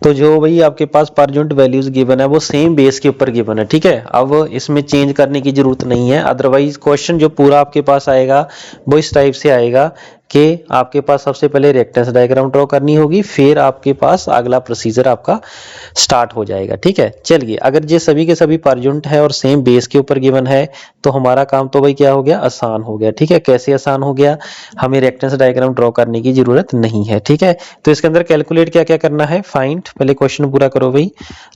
तो जो भाई आपके पास पर यूनिट वैल्यूज गिवन है वो सेम बेस के ऊपर गिवन है। ठीक है, अब इसमें चेंज करने की जरूरत नहीं है, अदरवाइज क्वेश्चन जो पूरा आपके पास आएगा वो इस टाइप से आएगा कि आपके पास सबसे पहले रिएक्टेंस डायग्राम ड्रॉ करनी होगी, फिर आपके पास अगला प्रोसीजर आपका स्टार्ट हो जाएगा। ठीक है, चलिए, अगर ये सभी के सभी पर यूनिट है और सेम बेस के ऊपर गिवन है तो हमारा काम तो भाई क्या हो गया, आसान हो गया। ठीक है, कैसे आसान हो गया, हमें रिएक्टेंस डायग्राम ड्रॉ करने की जरूरत नहीं है। ठीक है, तो इसके अंदर कैलकुलेट क्या क्या करना है, फाइंड, पहले क्वेश्चन पूरा करो भाई।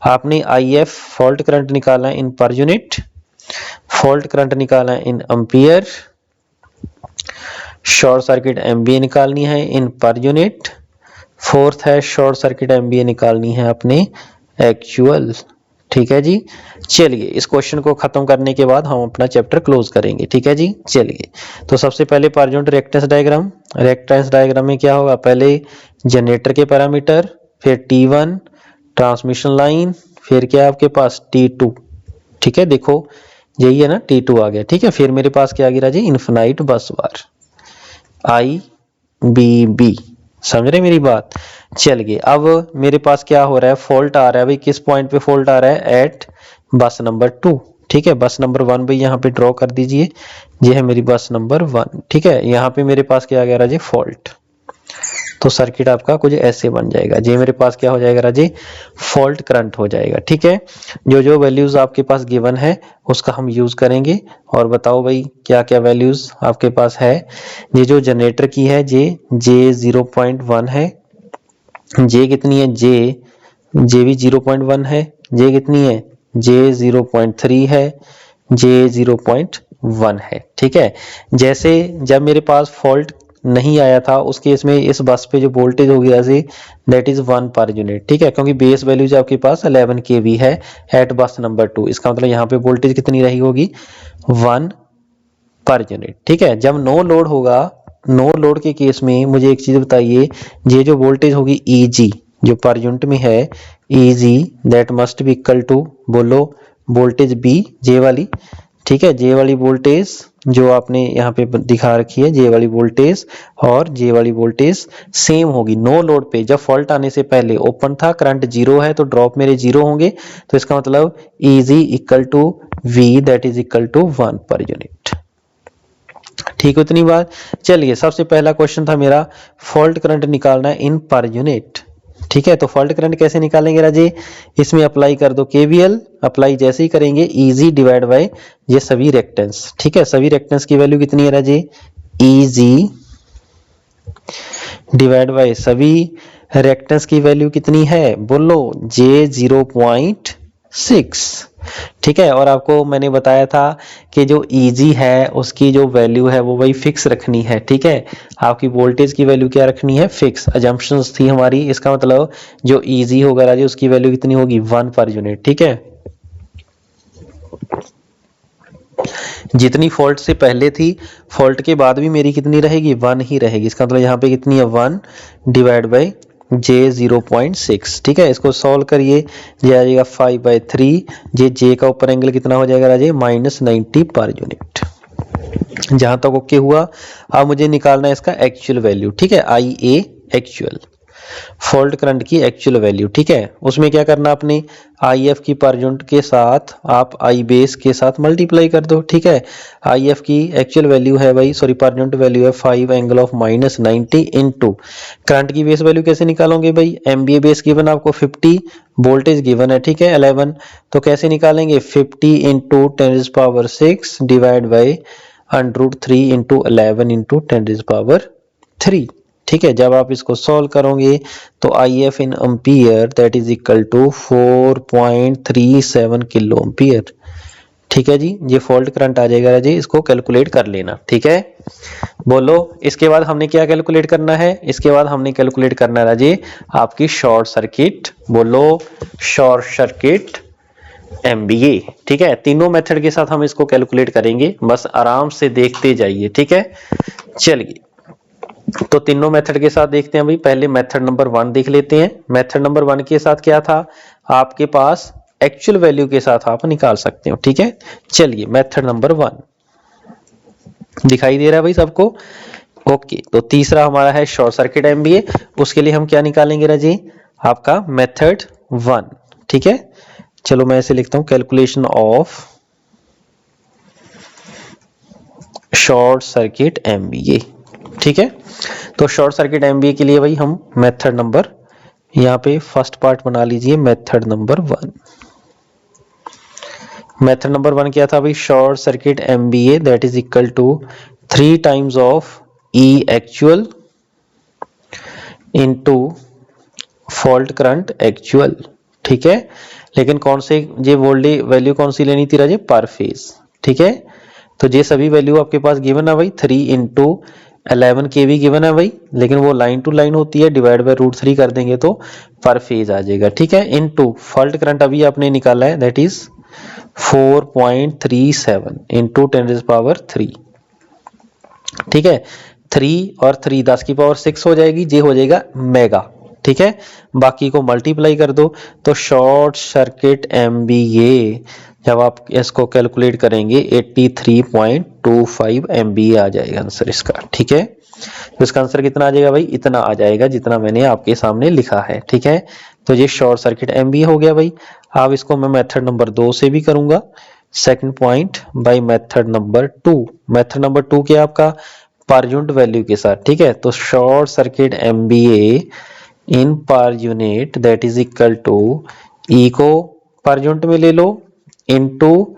आपने IF फॉल्ट करंट निकाला है इन पर यूनिट, फॉल्ट करंट निकाला है इन एम्पियर, शॉर्ट सर्किट MVA निकालनी है इन पर यूनिट, फोर्थ है शॉर्ट सर्किट MVA निकालनी है अपने एक्चुअल। ठीक है जी, चलिए इस क्वेश्चन को खत्म करने के बाद हम अपना चैप्टर क्लोज करेंगे। ठीक है जी, चलिए, तो सबसे पहले per unit reactance diagram. Reactance diagram में क्या होगा, पहले जनरेटर के पैरामीटर, फिर T1 ट्रांसमिशन लाइन, फिर क्या आपके पास T2। ठीक है, देखो यही है ना, T2 आ गया। ठीक है, फिर मेरे पास क्या आ गया जी, इनफिनाइट बस बार IBB। समझ रहे मेरी बात, चलिए अब मेरे पास क्या हो रहा है, फॉल्ट आ रहा है भाई, किस पॉइंट पे फॉल्ट आ रहा है, एट बस नंबर 2। ठीक है, बस नंबर 1 भाई यहाँ पे ड्रॉ कर दीजिए, ये है मेरी बस नंबर 1। ठीक है, यहाँ पे मेरे पास क्या आ गया राजे, फॉल्ट, तो सर्किट आपका कुछ ऐसे बन जाएगा, ये मेरे पास क्या हो जाएगा राजे, फॉल्ट करंट हो जाएगा। ठीक है, जो जो वैल्यूज आपके पास गिवन है उसका हम यूज करेंगे। और बताओ भाई क्या क्या वैल्यूज आपके पास है। ये जो जनरेटर की है जे 0.1 है, जे कितनी है, जे भी 0.1 है, जे कितनी है, जे 0.3 है, जे 0.1 है। ठीक है, जैसे जब मेरे पास फॉल्ट नहीं आया था उस केस में इस बस पे जो वोल्टेज होगी ऐसे दैट इज 1 पर यूनिट। ठीक है, क्योंकि बेस वैल्यू जो आपके पास 11 kV है एट बस नंबर 2, इसका मतलब यहाँ पे वोल्टेज कितनी रही होगी, 1 पर यूनिट। ठीक है, जब नो लोड होगा, नो लोड के केस में मुझे एक चीज बताइए, ये जो वोल्टेज होगी Eg जो पर यूनिट में है, Eg that must be equal to, बोलो वोल्टेज B, जे वाली। ठीक है, जे वाली वोल्टेज जो आपने यहाँ पे दिखा रखी है, जे वाली वोल्टेज और जे वाली वोल्टेज सेम होगी नो लोड पे। जब फॉल्ट आने से पहले ओपन था, करंट 0 है तो ड्रॉप मेरे 0 होंगे, तो इसका मतलब Eg equal to V that is equal to 1 per unit. ठीक है, उतनी बात। चलिए, सबसे पहला क्वेश्चन था मेरा, फॉल्ट करंट निकालना है इन पर यूनिट। ठीक है, तो फॉल्ट करंट कैसे निकालेंगे राजे, इसमें अप्लाई कर दो KVL, अप्लाई जैसे ही करेंगे Eg डिवाइड बाय ये सभी रिएक्टेंस। ठीक है, सभी रिएक्टेंस की वैल्यू कितनी है राजे, Eg डिवाइड बाय सभी रिएक्टेंस की वैल्यू कितनी है, बोलो J 0.6। ठीक है, और आपको मैंने बताया था कि जो Eg है उसकी जो वैल्यू है वो वही फिक्स रखनी है। ठीक है, आपकी वोल्टेज की वैल्यू क्या रखनी है, फिक्स, अजम्पशंस थी हमारी, इसका मतलब जो Eg होगा राजे उसकी वैल्यू कितनी होगी, 1 पर यूनिट। ठीक है, जितनी फॉल्ट से पहले थी फॉल्ट के बाद भी मेरी कितनी रहेगी 1 ही रहेगी। इसका मतलब यहाँ पे कितनी है 1 डिवाइड बाई जे 0.6। ठीक है, इसको सॉल्व करिए, ये आ जाएगा 5/3। जे का ऊपर एंगल कितना हो जाएगा राजे -90 पर यूनिट। जहां तक ओके हुआ। अब मुझे निकालना है इसका एक्चुअल वैल्यू। ठीक है, आई ए एक्चुअल फॉल्ट करंट की एक्चुअल वैल्यू। ठीक है, उसमें क्या करना आपने आई एफ की पर यूनिट के साथ आप आई बेस के साथ मल्टीप्लाई कर दो। ठीक है, आई एफ की एक्चुअल वैल्यू है भाई सॉरी पर यूनिट वैल्यू है 5 एंगल ऑफ -90 इनटू करंट की बेस वैल्यू कैसे निकालोगे भाई, एमबीए बेस गिवन आपको 50, वोल्टेज गिवन है ठीक है 11, तो कैसे निकालेंगे 50 into 10⁻6 divide by √3 into 11 into 10⁻3। ठीक है, जब आप इसको सॉल्व करोगे तो I F in ampere that is equal to 4.37 kilo ampere. ठीक है जी, ये फॉल्ट करंट आ जाएगा जी, इसको कैलकुलेट कर लेना। ठीक है, बोलो इसके बाद हमने क्या कैलकुलेट करना है, इसके बाद हमने कैलकुलेट करना है जी आपकी शॉर्ट सर्किट। बोलो शॉर्ट सर्किट एमबीए। ठीक है, तीनों मेथड के साथ हम इसको कैलकुलेट करेंगे, बस आराम से देखते जाइए। ठीक है, चलिए तो तीनों मेथड के साथ देखते हैं भाई। पहले मेथड नंबर 1 देख लेते हैं। मेथड नंबर 1 के साथ क्या था, आपके पास एक्चुअल वैल्यू के साथ आप निकाल सकते हो। ठीक है, चलिए मेथड नंबर 1 दिखाई दे रहा है भाई सबको। ओके, तो तीसरा हमारा है शॉर्ट सर्किट एमबीए। उसके लिए हम क्या निकालेंगे राजी, आपका मेथड 1। ठीक है, चलो मैं ऐसे लिखता हूं calculation of short circuit MVA. ठीक है, तो शॉर्ट सर्किट एमबीए के लिए भाई हम मेथड नंबर यहाँ पे फर्स्ट पार्ट बना लीजिए, मेथड नंबर 1। मेथड नंबर 1 क्या था भाई, short circuit MVA that is equal to 3 times of E actual into fault current actual. ठीक है, लेकिन कौन से ये वोल्टेज वैल्यू कौन सी लेनी थी राजे, पर फेज। ठीक है, तो ये सभी वैल्यू आपके पास गिवन है भाई, 3 इंटू 11 kV गिवन है भाई, लेकिन वो लाइन टू लाइन होती है, डिवाइड बाय √3 कर देंगे तो पर फेज आ जाएगा। ठीक है, इनटू फॉल्ट करंट अभी आपने निकाला है दैट इज 4.37 इंटू 10⁻3। ठीक है, 3 और 3 10⁻6 हो जाएगी, ये हो जाएगा मेगा। ठीक है, बाकी को मल्टीप्लाई कर दो तो शॉर्ट सर्किट एमबीए जब आप इसको कैलकुलेट करेंगे 83.25 एमबीए आ जाएगा आंसर इसका। ठीक है, तो इसका आंसर कितना आ जाएगा भाई, इतना आ जाएगा जितना मैंने आपके सामने लिखा है। ठीक है, तो ये शॉर्ट सर्किट एमबीए हो गया भाई। अब इसको मैं मेथड नंबर 2 से भी करूंगा, second point by method number 2। Method number 2 क्या आपका पर यूनिट वैल्यू के साथ। ठीक है, तो short circuit MBA in per unit that is equal to E को पर यूनिट में ले लो इनटू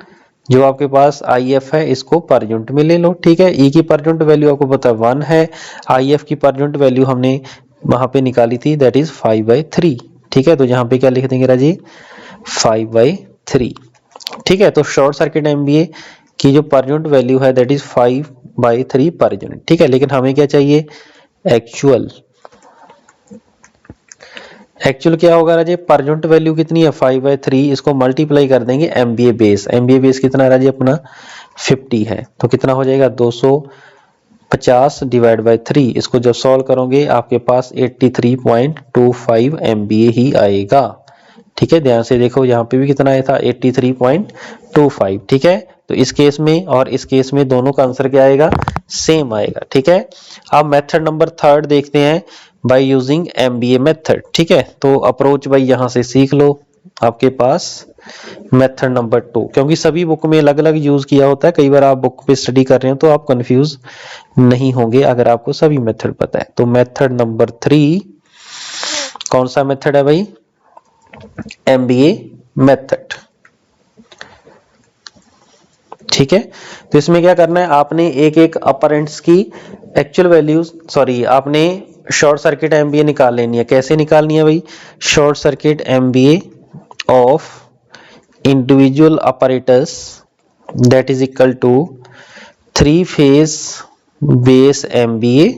जो आपके पास आई एफ है इसको पर यूनिट में ले लो। ठीक है, ई की पर यूनिट वैल्यू आपको पता है 1 है, आई एफ की पर यूनिट वैल्यू हमने वहां पे निकाली थी दैट इज 5/3। ठीक है, तो यहाँ पे क्या लिख देंगे राजी 5/3। ठीक है, तो शॉर्ट सर्किट एमबीए की जो पर यूनिट वैल्यू है दैट इज 5/3 पर यूनिट। ठीक है, लेकिन हमें क्या चाहिए एक्चुअल। एक्चुअल क्या होगा राजे, पर यूनिट वैल्यू कितनी है 5/3, इसको मल्टीप्लाई कर देंगे एमबीए बेस। एमबीए बेस कितना राजे अपना 50 है, तो कितना हो जाएगा 250 डिवाइड बाय 3। इसको जब सॉल्व करोगे आपके पास 83.25 एमबीए ही आएगा। ठीक है, ध्यान से देखो यहाँ पे भी कितना आया था 83.25। ठीक है, तो इस केस में और इस केस में दोनों का आंसर क्या आएगा, सेम आएगा। ठीक है, अब मेथड नंबर 3 देखते हैं बाय यूजिंग एमबीए मेथड। ठीक है, तो अप्रोच भाई यहां से सीख लो आपके पास मेथड नंबर 2, क्योंकि सभी बुक में अलग अलग यूज किया होता है। कई बार आप बुक पे स्टडी कर रहे हो तो आप कंफ्यूज नहीं होंगे अगर आपको सभी मेथड पता है। तो मेथड नंबर 3 कौन सा मेथड है भाई, एमबीए मेथड। ठीक है, तो इसमें क्या करना है आपने एक एक अपेरेंट्स की एक्चुअल वैल्यू सॉरी आपने शॉर्ट सर्किट एमबीए निकाल लेनी है। कैसे निकालनी है भाई, short circuit MBA of individual apparatus that is equal to 3 phase base MVA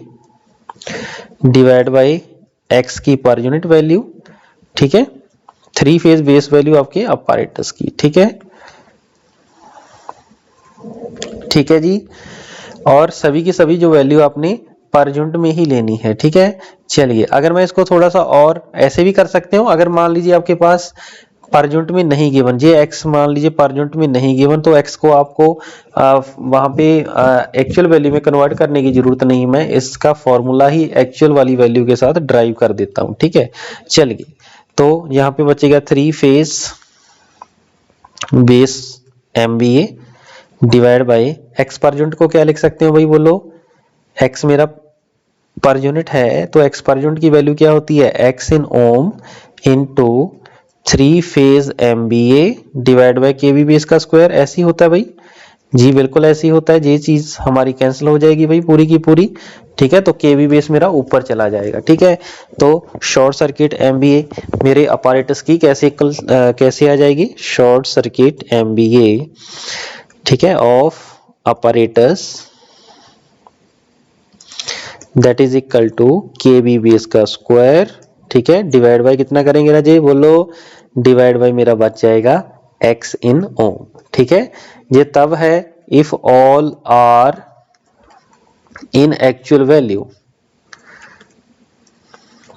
divide by x की पर यूनिट वैल्यू। ठीक है, 3 फेज बेस वैल्यू आपके apparatus की। ठीक है, ठीक है जी। और सभी की सभी जो वैल्यू आपने पर यूनिट में ही लेनी है। ठीक है, चलिए अगर मैं इसको थोड़ा सा और ऐसे भी कर सकते हो, अगर मान लीजिए आपके पास पर यूनिट में नहीं गिवन, ये x मान लीजिए पर यूनिट में नहीं गिवन, तो x को आपको वहां पे एक्चुअल वैल्यू में कन्वर्ट करने की जरूरत नहीं, मैं इसका फॉर्मूला ही एक्चुअल वाली वैल्यू के साथ ड्राइव कर देता हूं। ठीक है, चलिए तो यहाँ पे बचेगा 3 phase base MVA divide bye x per unit को क्या लिख सकते हो भाई, बोलो। x मेरा पर यूनिट है तो x पर यूनिट की वैल्यू क्या होती है, x in ohm into 3 phase MVA divide by kV base का स्क्वायर। ऐसी होता है भाई जी, बिल्कुल ऐसी होता है। ये चीज हमारी कैंसिल हो जाएगी भाई पूरी की पूरी। ठीक है, तो केवी बेस मेरा ऊपर चला जाएगा। ठीक है, तो शॉर्ट सर्किट MVA मेरे अपैरेटस की कैसे आ जाएगी, शॉर्ट सर्किट MVA, ठीक है, of apparatus that is equal to kV base का स्क्वायर। ठीक है, डिवाइड बाय कितना करेंगे राजे, बोलो। डिवाइड बाय मेरा बच जाएगा x इन ओम। ठीक है, ये तब है if all are in actual value.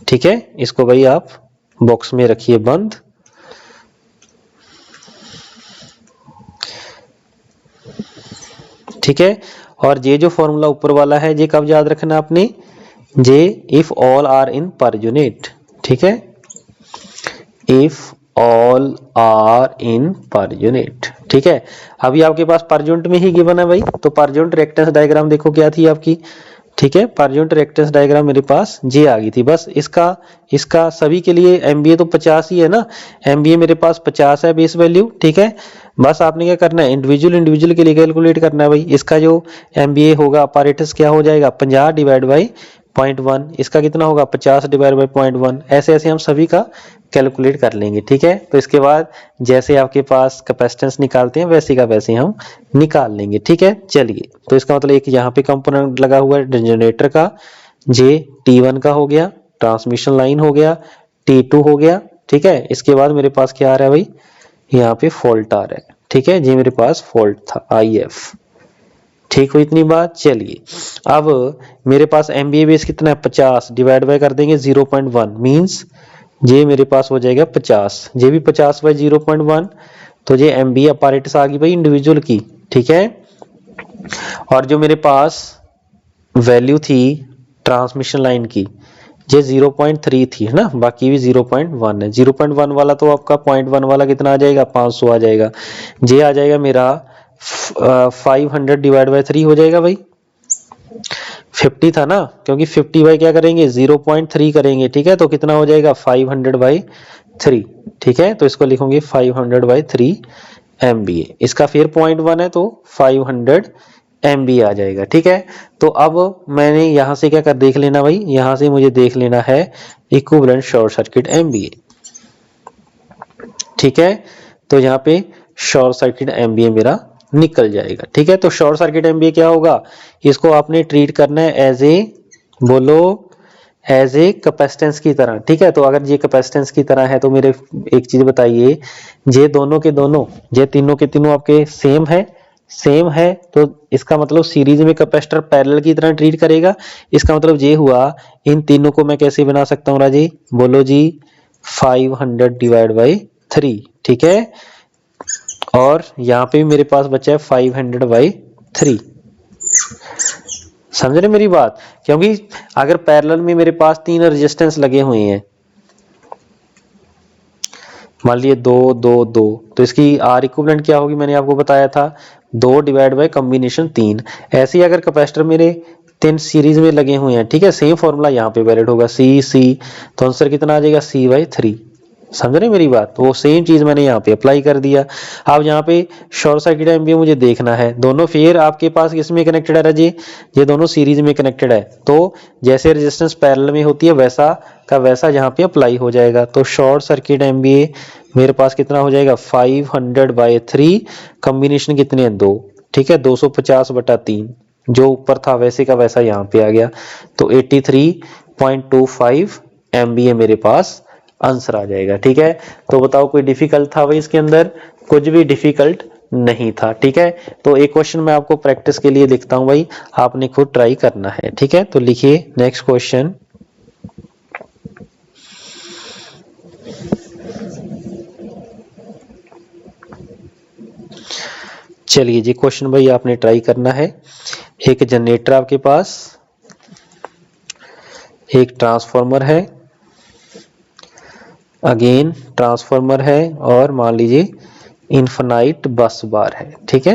ठीक है, इसको भाई आप बॉक्स में रखिए बंद। ठीक है, और ये जो फॉर्मूला ऊपर वाला है ये कब याद रखना आपने, J if all are in per unit. ठीक है, if all are in per unit. ठीक है, अभी आपके पास पर यूनिट में ही गिवन है भाई, तो पर यूनिट रिएक्टेंस डायग्राम देखो क्या थी आपकी। ठीक है, पर यूनिट रिएक्टेंस डायग्राम मेरे पास जे आ गई थी। बस इसका सभी के लिए MVA तो 50 ही है ना, MVA मेरे पास 50 है बेस वैल्यू। ठीक है, बस आपने क्या करना है, इंडिविजुअल के लिए कैलकुलेट करना है भाई। इसका जो MVA होगा अपैरेटस क्या हो जाएगा, 50 डिवाइड बाई 0.1। इसका कितना होगा, 50 डिवाइड बाई 0.1। ऐसे ऐसे हम सभी का कैलकुलेट कर लेंगे। ठीक है, तो इसके बाद जैसे आपके पास कैपेसिटेंस निकालते हैं वैसे का वैसे हम निकाल लेंगे। ठीक है, चलिए तो इसका मतलब एक यहाँ पे कंपोनेंट लगा हुआ है जनरेटर का, जे T1 का हो गया, ट्रांसमिशन लाइन हो गया, T2 हो गया। ठीक है, इसके बाद मेरे पास क्या आ रहा है भाई, यहाँ पे फॉल्ट आ रहा है। ठीक है, ये मेरे पास फॉल्ट था IF। ठीक हुई इतनी बात। चलिए अब मेरे पास MVA बेस कितना है, 50 डिवाइड बाय कर देंगे 0.1 मींस ये मेरे पास हो जाएगा 50, ये भी 50 बाय 0.1, तो ये MVA अपैरेटस आ गई भाई इंडिविजुअल की। ठीक है, और जो मेरे पास वैल्यू थी ट्रांसमिशन लाइन की ये 0.3 थी ना, बाकी भी 0.1 है। 0.1 वाला तो आपका 0.1 वाला कितना आ जाएगा, 500 आ जाएगा। ये आ जाएगा मेरा 500 डिवाइड बाय 3 हो जाएगा भाई, 50 था ना, क्योंकि 50 बाई क्या करेंगे 0.3 करेंगे। ठीक है, तो कितना हो जाएगा 500 बाई 3। ठीक है, तो इसको लिखूंगे 500 बाई 3 MVA। इसका फिर 0.1 है तो 500 MVA आ जाएगा। ठीक है, तो अब मैंने यहां से क्या कर देख लेना भाई, यहां से मुझे देख लेना है इक्विवेलेंट शॉर्ट सर्किट MVA। ठीक है, तो यहाँ पे शॉर्ट सर्किट MVA मेरा निकल जाएगा। ठीक है, तो शॉर्ट सर्किट MVA क्या होगा, इसको आपने ट्रीट करना है एज ए, बोलो, एज ए कैपेसिटेंस की तरह। ठीक है, तो अगर ये कैपेसिटेंस की तरह है तो मेरे एक चीज बताइए, ये दोनों के दोनों, ये तीनों के तीनों आपके सेम है तो इसका मतलब सीरीज में कैपेसिटर पैरेलल की तरह ट्रीट करेगा। इसका मतलब ये हुआ इन तीनों को मैं कैसे बना सकता हूँ राजी, बोलो जी, 500 डिवाइड बाई 3। ठीक है, और यहाँ पे भी मेरे पास बचा है 500 बाई 3। समझ रहे मेरी बात, क्योंकि अगर पैरेलल में मेरे पास 3 रेजिस्टेंस लगे हुए हैं, मान लिए 2 2 2, तो इसकी R इक्विवेलेंट क्या होगी, मैंने आपको बताया था 2 डिवाइड बाय कॉम्बिनेशन 3। ऐसे ही अगर कैपेसिटर मेरे 3 सीरीज में लगे हुए हैं, ठीक है, सेम फॉर्मूला यहाँ पे वैलिड होगा, C तो आंसर कितना आ जाएगा, C/3। समझ रहे मेरी बात, वो सेम चीज मैंने यहाँ पे अप्लाई कर दिया। अब यहाँ पे शॉर्ट सर्किट MVA मुझे देखना है, दोनों फिर आपके पास किसमें कनेक्टेड है राजी, ये दोनों सीरीज में कनेक्टेड है, तो जैसे रेजिस्टेंस पैरेलल में होती है वैसा का वैसा यहाँ पे अप्लाई हो जाएगा। तो शॉर्ट सर्किट MVA मेरे पास कितना हो जाएगा, 500 बाई 3, कॉम्बिनेशन कितने हैं 2। ठीक है, 250/3, जो ऊपर था वैसे का वैसा यहाँ पे आ गया, तो 83.25 MVA मेरे पास आंसर आ जाएगा। ठीक है, तो बताओ कोई डिफिकल्ट था भाई इसके अंदर, कुछ भी डिफिकल्ट नहीं था। ठीक है, तो एक क्वेश्चन मैं आपको प्रैक्टिस के लिए लिखता हूं भाई, आपने खुद ट्राई करना है। ठीक है, तो लिखिए नेक्स्ट क्वेश्चन। चलिए जी, क्वेश्चन भाई आपने ट्राई करना है। एक जनरेटर आपके पास, एक ट्रांसफार्मर है, अगेन ट्रांसफार्मर है, और मान लीजिए इनफाइनाइट बस बार है। ठीक है,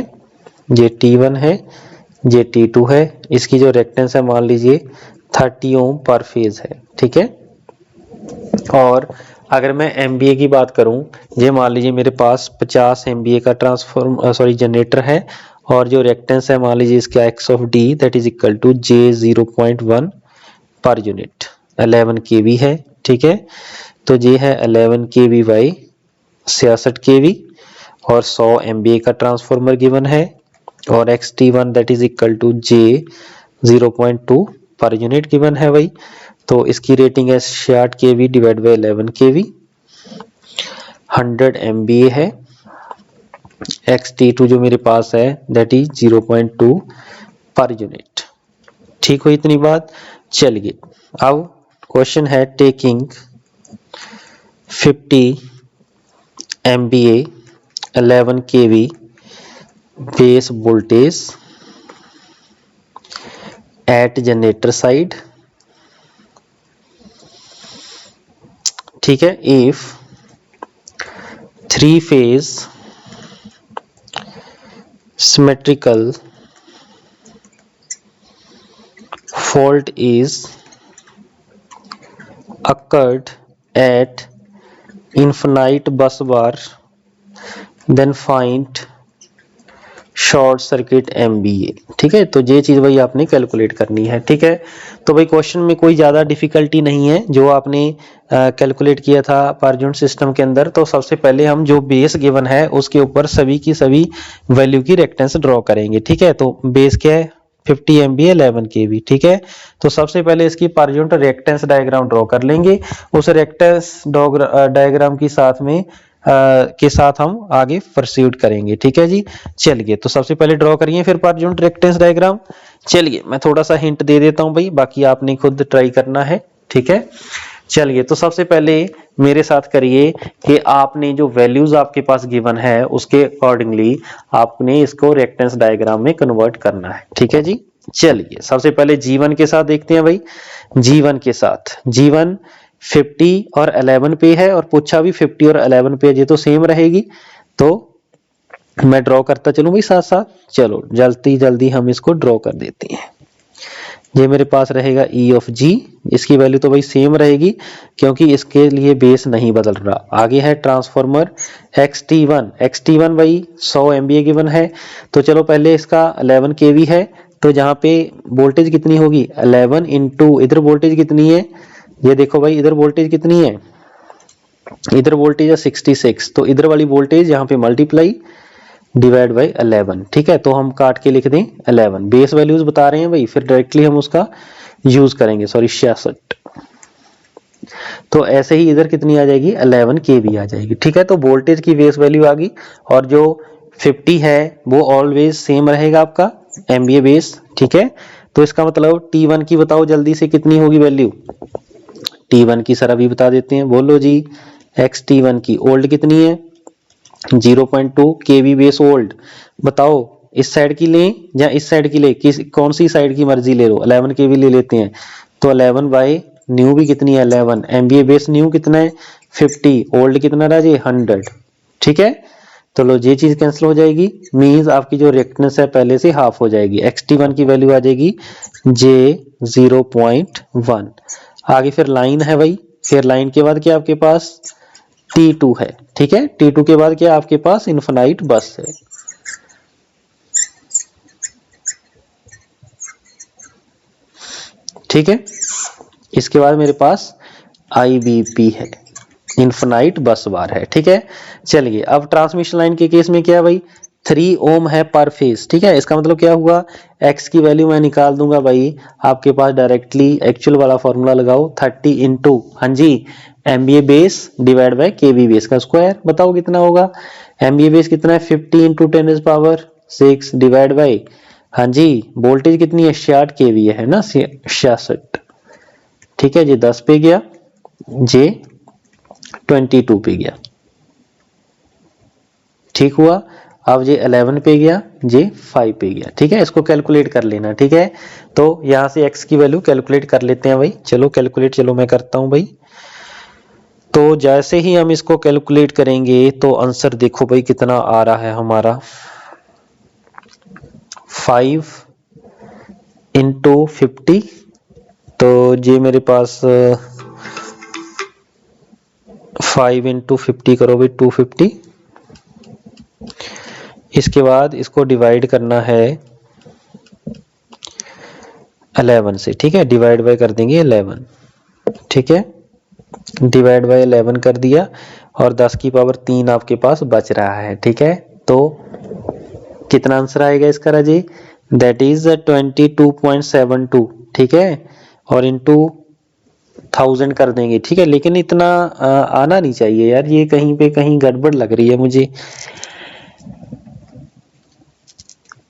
ये T1 है, ये T2 है, इसकी जो रेक्टेंस है मान लीजिए 30 ओम पर फेज है। ठीक है, और अगर मैं MVA की बात करूं, ये मान लीजिए मेरे पास 50 MVA का जनरेटर है, और जो रेक्टेंस है मान लीजिए इसका x of d that is equal to J 0.1 per unit, 11 kV है। ठीक है, तो ये है 11 kV बाई 66 kV, और 100 MVA का ट्रांसफार्मर गिवन है, और XT1 that is equal to J 0.2 per unit given है भाई। तो इसकी रेटिंग है 66 kV divide by 11 kV, 100 MVA है। XT2 जो मेरे पास है दैट इज 0.2 पर यूनिट। ठीक हो इतनी बात। चलिए अब क्वेश्चन है, taking 50 MVA 11 kV base voltage at generator side. ठीक है, if 3 phase symmetrical fault is occurred at infinite bus bar, then find short circuit MVA। ठीक है, तो ये चीज भाई आपने कैलकुलेट करनी है। ठीक है, तो भाई क्वेश्चन में कोई ज्यादा डिफिकल्टी नहीं है, जो आपने कैलकुलेट किया था पर यूनिट सिस्टम के अंदर। तो सबसे पहले हम जो बेस गिवन है उसके ऊपर सभी की सभी वैल्यू की रेक्टेंस ड्रॉ करेंगे। ठीक है, तो बेस क्या है 50 MVA 11 kV। ठीक है, तो सबसे पहले इसकी per unit reactance diagram draw कर लेंगे। उस रेक्टेंस डायग्राम की साथ में के साथ हम आगे प्रोसीड करेंगे। ठीक है जी, चलिए तो सबसे पहले ड्रॉ करिए फिर पर यूनिट रेक्टेंस डायग्राम। चलिए मैं थोड़ा सा हिंट दे देता हूं भाई, बाकी आपने खुद ट्राई करना है। ठीक है, चलिए तो सबसे पहले मेरे साथ करिए कि आपने जो वैल्यूज आपके पास गिवन है उसके अकॉर्डिंगली आपने इसको रेक्टेंस डायग्राम में कन्वर्ट करना है। ठीक है जी, चलिए सबसे पहले G1 के साथ देखते हैं भाई। G1 के साथ G1 50 और 11 पे है, और पूछा भी 50 और 11 पे है, ये तो सेम रहेगी। तो मैं ड्रॉ करता चलूं भाई साथ साथ। चलो जल्दी जल्दी हम इसको ड्रॉ कर देते हैं। ये मेरे पास रहेगा E ऑफ G, इसकी वैल्यू तो भाई सेम रहेगी क्योंकि इसके लिए बेस नहीं बदल रहा। आगे है ट्रांसफार्मर XT1 भाई 100 MVA गिवन है। तो चलो पहले इसका 11 kV है, तो जहां पे वोल्टेज कितनी होगी 11 इंटू इधर वोल्टेज कितनी है, ये देखो भाई इधर वोल्टेज कितनी है, इधर वोल्टेज है 66, तो इधर वाली वोल्टेज यहाँ पे मल्टीप्लाई डिवाइड बाई 11। ठीक है, तो हम काट के लिख दें 11, बेस वैल्यूज बता रहे हैं भाई, फिर डायरेक्टली हम उसका यूज करेंगे, सॉरी 66। तो ऐसे ही इधर कितनी आ जाएगी 11 kV आ जाएगी। ठीक है, तो वोल्टेज की बेस वैल्यू आ गई, और जो 50 है वो ऑलवेज सेम रहेगा आपका MVA बेस। ठीक है, तो इसका मतलब T1 की बताओ जल्दी से कितनी होगी वैल्यू, T1 की सर अभी बता देते हैं, बोलो जी। XT1 की ओल्ड कितनी है 0.2 kV बेस ओल्ड। बताओ इस साइड की लें या इस साइड की ले, कौन सी साइड की मर्जी ले लो, 11 kV ले लेते हैं। तो 11 बाई न्यू भी कितनी है 11, MVA बेस न्यू कितना है 50, ओल्ड कितना रहा जी 100। ठीक है, तो लो ये चीज कैंसिल हो जाएगी, मींस आपकी जो रिएक्टेंस है पहले से हाफ हो जाएगी। XT1 की वैल्यू आ जाएगी J 0.1। आगे फिर लाइन है भाई, फिर लाइन के बाद क्या आपके पास T2 है। ठीक है, T2 के बाद क्या आपके पास इनफाइनाइट बस है। ठीक है, इसके बाद मेरे पास IBP है, इनफाइनाइट बस बार है। ठीक है, चलिए अब ट्रांसमिशन लाइन के केस में क्या है भाई 3 ओम है पर फेज। ठीक है, इसका मतलब क्या हुआ, x की वैल्यू मैं निकाल दूंगा भाई, आपके पास डायरेक्टली एक्चुअल वाला फॉर्मूला लगाओ 30 इंटू हाँ जी MVA base divide by KV base का स्क्वायर। बताओ कितना होगा, एमबीए बेस कितना है 50 इंटू 10⁻6 डिवाइड बाई, हाँ जी वोल्टेज कितनी है 66 केवी है ना 66, ठीक है जी 10 पे गया, जे 22 पे गया, ठीक हुआ। अब जे 11 पे गया, जे 5 पे गया, ठीक है। इसको कैलकुलेट कर लेना, ठीक है। तो यहां से x की वैल्यू कैलकुलेट कर लेते हैं भाई, चलो कैलकुलेट, चलो मैं करता हूं भाई। तो जैसे ही हम इसको कैलकुलेट करेंगे तो आंसर देखो भाई कितना आ रहा है हमारा, 5 इंटू 50, तो ये मेरे पास 5 इंटू 50 करो भाई 250, इसके बाद इसको डिवाइड करना है 11 से, ठीक है, डिवाइड बाय कर देंगे 11, ठीक है, डिवाइड बाय 11 कर दिया और 10 की पावर 3 आपके पास बच रहा है, ठीक है। तो कितना आंसर आएगा इसका राजी, दैट इज 22.72, ठीक है, और इंटू 1000 कर देंगे, ठीक है। लेकिन इतना आना नहीं चाहिए यार, ये कहीं पे कहीं गड़बड़ लग रही है मुझे,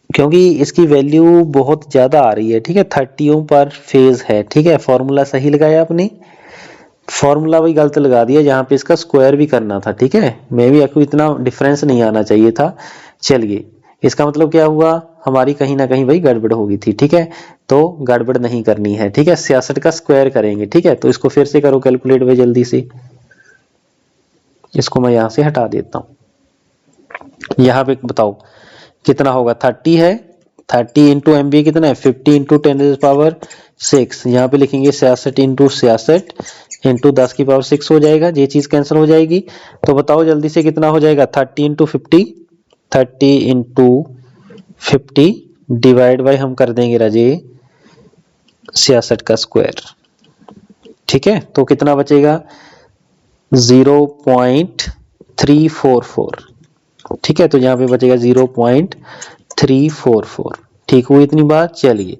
क्योंकि इसकी वैल्यू बहुत ज्यादा आ रही है, ठीक है, 30 ओम पर फेज है, ठीक है। फॉर्मूला सही लगाया आपने, फॉर्मूला भी गलत लगा दिया, जहां पे इसका स्क्वायर भी करना था, ठीक है। मे भी आपको इतना डिफरेंस नहीं आना चाहिए था। चलिए, इसका मतलब क्या हुआ, हमारी कहीं ना कहीं भाई गड़बड़ हो गई थी, ठीक है। तो गड़बड़ नहीं करनी है, ठीक है, 66 का स्क्वायर करेंगे, ठीक है। तो इसको फिर से करो कैलकुलेट भाई जल्दी से, इसको मैं यहां से हटा देता हूं। यहाँ पे बताओ कितना होगा, 30 है, 30 इंटू एमबीए कितना है 50 इंटू 10⁻6, यहाँ पे लिखेंगे 66 इंटू 66 इंटू 10 की पावर 6 हो जाएगा, ये चीज कैंसिल हो जाएगी। तो बताओ जल्दी से कितना हो जाएगा, 30 इंटू 50, 30 इंटू 50 डिवाइड बाई हम कर देंगे राजे 66 का स्क्वायर, ठीक है। तो कितना बचेगा 0.344, ठीक है। तो यहाँ पे बचेगा 0.344, ठीक हुई इतनी बात। चलिए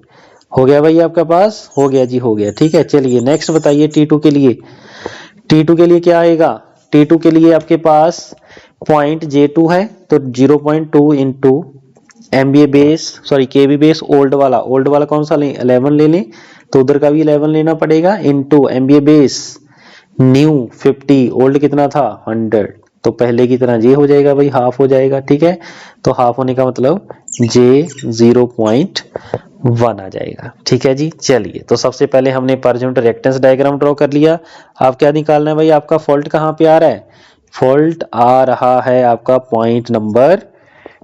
हो गया भाई आपका पास, हो गया जी, हो गया, ठीक है। चलिए नेक्स्ट बताइए T2 के लिए, T2 के लिए क्या आएगा, T2 के लिए आपके पास पॉइंट J2 है, तो 0.2 इंटू एमबीए बेस, सॉरी केबी बेस ओल्ड वाला कौन सा लें, 11 ले लें, तो उधर का भी 11 लेना पड़ेगा, into MBA base new 50, old कितना था 100, तो पहले की तरह जे हो जाएगा भाई, हाफ हो जाएगा, ठीक है। तो हाफ होने का मतलब जे 0.1 आ जाएगा, ठीक है जी। चलिए, तो सबसे पहले हमने per unit reactance diagram draw कर लिया। अब क्या निकालना है भाई, आपका फॉल्ट कहाँ पे आ रहा है, फॉल्ट आ रहा है आपका point number,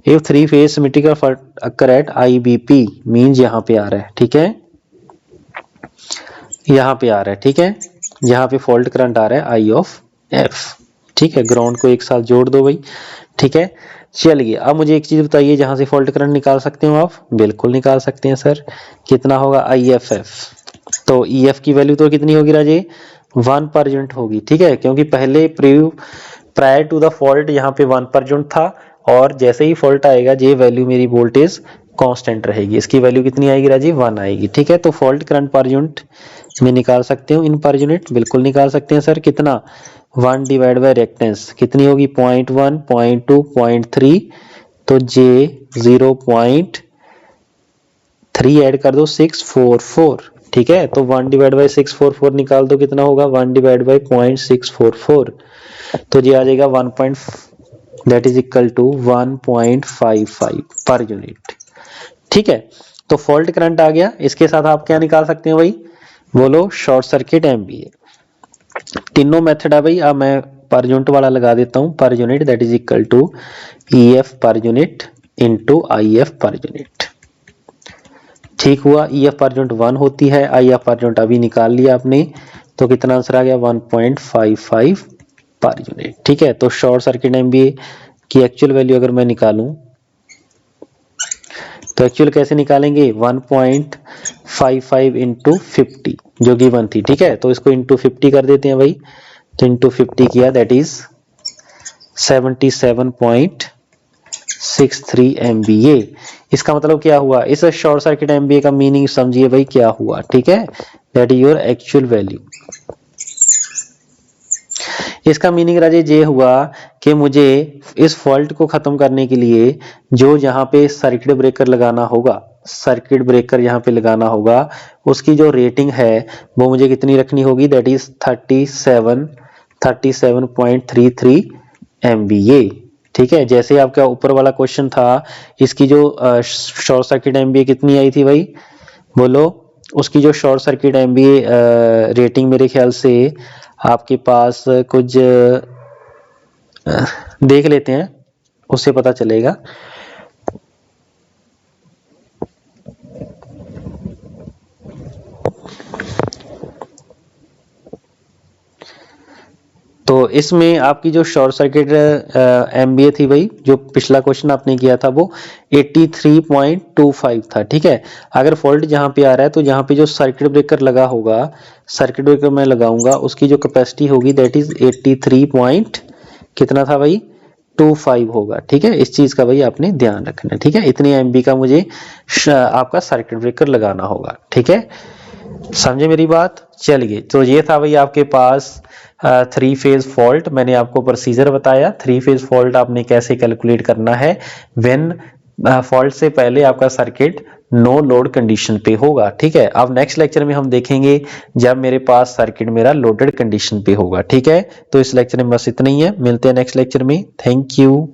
if three phase symmetrical fault occur at IBP means यहाँ पे आ रहा है, ठीक है, यहाँ पे आ रहा है, ठीक है, यहाँ पे फॉल्ट करंट आ रहा है I ऑफ F, ठीक है। ग्राउंड को एक साथ जोड़ दो भाई, ठीक है। चलिए अब मुझे एक चीज बताइए, जहां से फॉल्ट करंट निकाल सकते हो आप, बिल्कुल निकाल सकते हैं सर, कितना होगा IFF, तो EF की वैल्यू तो कितनी होगी राजे 1 पर यूनिट होगी, ठीक है, क्योंकि पहले प्रायर टू द फॉल्ट यहाँ पे 1 पर यूनिट था, और जैसे ही फॉल्ट आएगा ये वैल्यू मेरी वोल्टेज कांस्टेंट रहेगी, इसकी वैल्यू कितनी आएगी राजी 1 आएगी, ठीक है। तो फॉल्ट करंट पर यूनिट में निकाल सकते हो, इन पर यूनिट बिल्कुल निकाल सकते हैं सर, कितना 1 डिवाइड बाय रिएक्टेंस कितनी होगी 0.1 0.2 0.3, तो जे 0.3 ऐड कर दो 644, ठीक है। तो 1 डिवाइड बाय 644 निकाल दो, कितना होगा 1 डिवाइड बाय 0.644, तो ये आ जाएगा 1. दैट इज इक्वल टू 1.55 पर यूनिट, ठीक है। तो फॉल्ट करंट आ गया, इसके साथ आप क्या निकाल सकते हैं भाई, बोलो शॉर्ट सर्किट एमबीए, तीनों मेथड है भाई। अब मैं पर यूनिट वाला लगा देता हूं, per unit that is equal to EF per unit into IF per unit, ठीक हुआ। EF पर यूनिट 1 होती है, IF पर यूनिट अभी निकाल लिया आपने, तो कितना आंसर आ गया 1.55 पर यूनिट, ठीक है। तो शॉर्ट सर्किट एमबीए की एक्चुअल वैल्यू अगर मैं निकालूं, तो एक्चुअल कैसे निकालेंगे 1.55 इंटू 50 जो गिवन थी, ठीक है। तो इसको इंटू 50 कर देते हैं भाई, तो इंटू 50 किया दैट इज 77.63 MVA। इसका मतलब क्या हुआ, इस शॉर्ट सर्किट MVA का मीनिंग समझिए भाई क्या हुआ, ठीक है, that is your actual value. इसका मीनिंग राजेश ये हुआ कि मुझे इस फॉल्ट को खत्म करने के लिए जो यहाँ पे सर्किट ब्रेकर लगाना होगा, सर्किट ब्रेकर यहाँ पे लगाना होगा, उसकी जो रेटिंग है वो मुझे कितनी रखनी होगी, दैट इज 37.33 MVA। ठीक है, जैसे आपका ऊपर वाला क्वेश्चन था, इसकी जो शॉर्ट सर्किट MVA कितनी आई थी भाई, बोलो। उसकी जो शॉर्ट सर्किट MVA रेटिंग मेरे ख्याल से आपके पास कुछ देख लेते हैं, उससे पता चलेगा। तो इसमें आपकी जो शॉर्ट सर्किट MVA थी भाई, जो पिछला क्वेश्चन आपने किया था वो 83.25 था। ठीक है, अगर फॉल्ट जहां पे आ रहा है तो जहां पे जो सर्किट ब्रेकर लगा होगा, सर्किट ब्रेकर मैं लगाऊंगा, उसकी जो कैपेसिटी होगी दैट इज 83 कितना था भाई, 25 होगा। ठीक है, इस चीज का भाई आपने ध्यान रखना है। ठीक है, इतनी MB का मुझे आपका सर्किट ब्रेकर लगाना होगा। ठीक है, समझे मेरी बात। चलिए, तो ये था भाई आपके पास 3 फेज फॉल्ट। मैंने आपको प्रोसीजर बताया 3 फेज फॉल्ट आपने कैसे कैलकुलेट करना है व्हेन फॉल्ट से पहले आपका सर्किट नो लोड कंडीशन पे होगा। ठीक है, अब नेक्स्ट लेक्चर में हम देखेंगे जब मेरे पास सर्किट मेरा लोडेड कंडीशन पे होगा। ठीक है, तो इस लेक्चर में बस इतना ही है, मिलते हैं नेक्स्ट लेक्चर में। Thank you.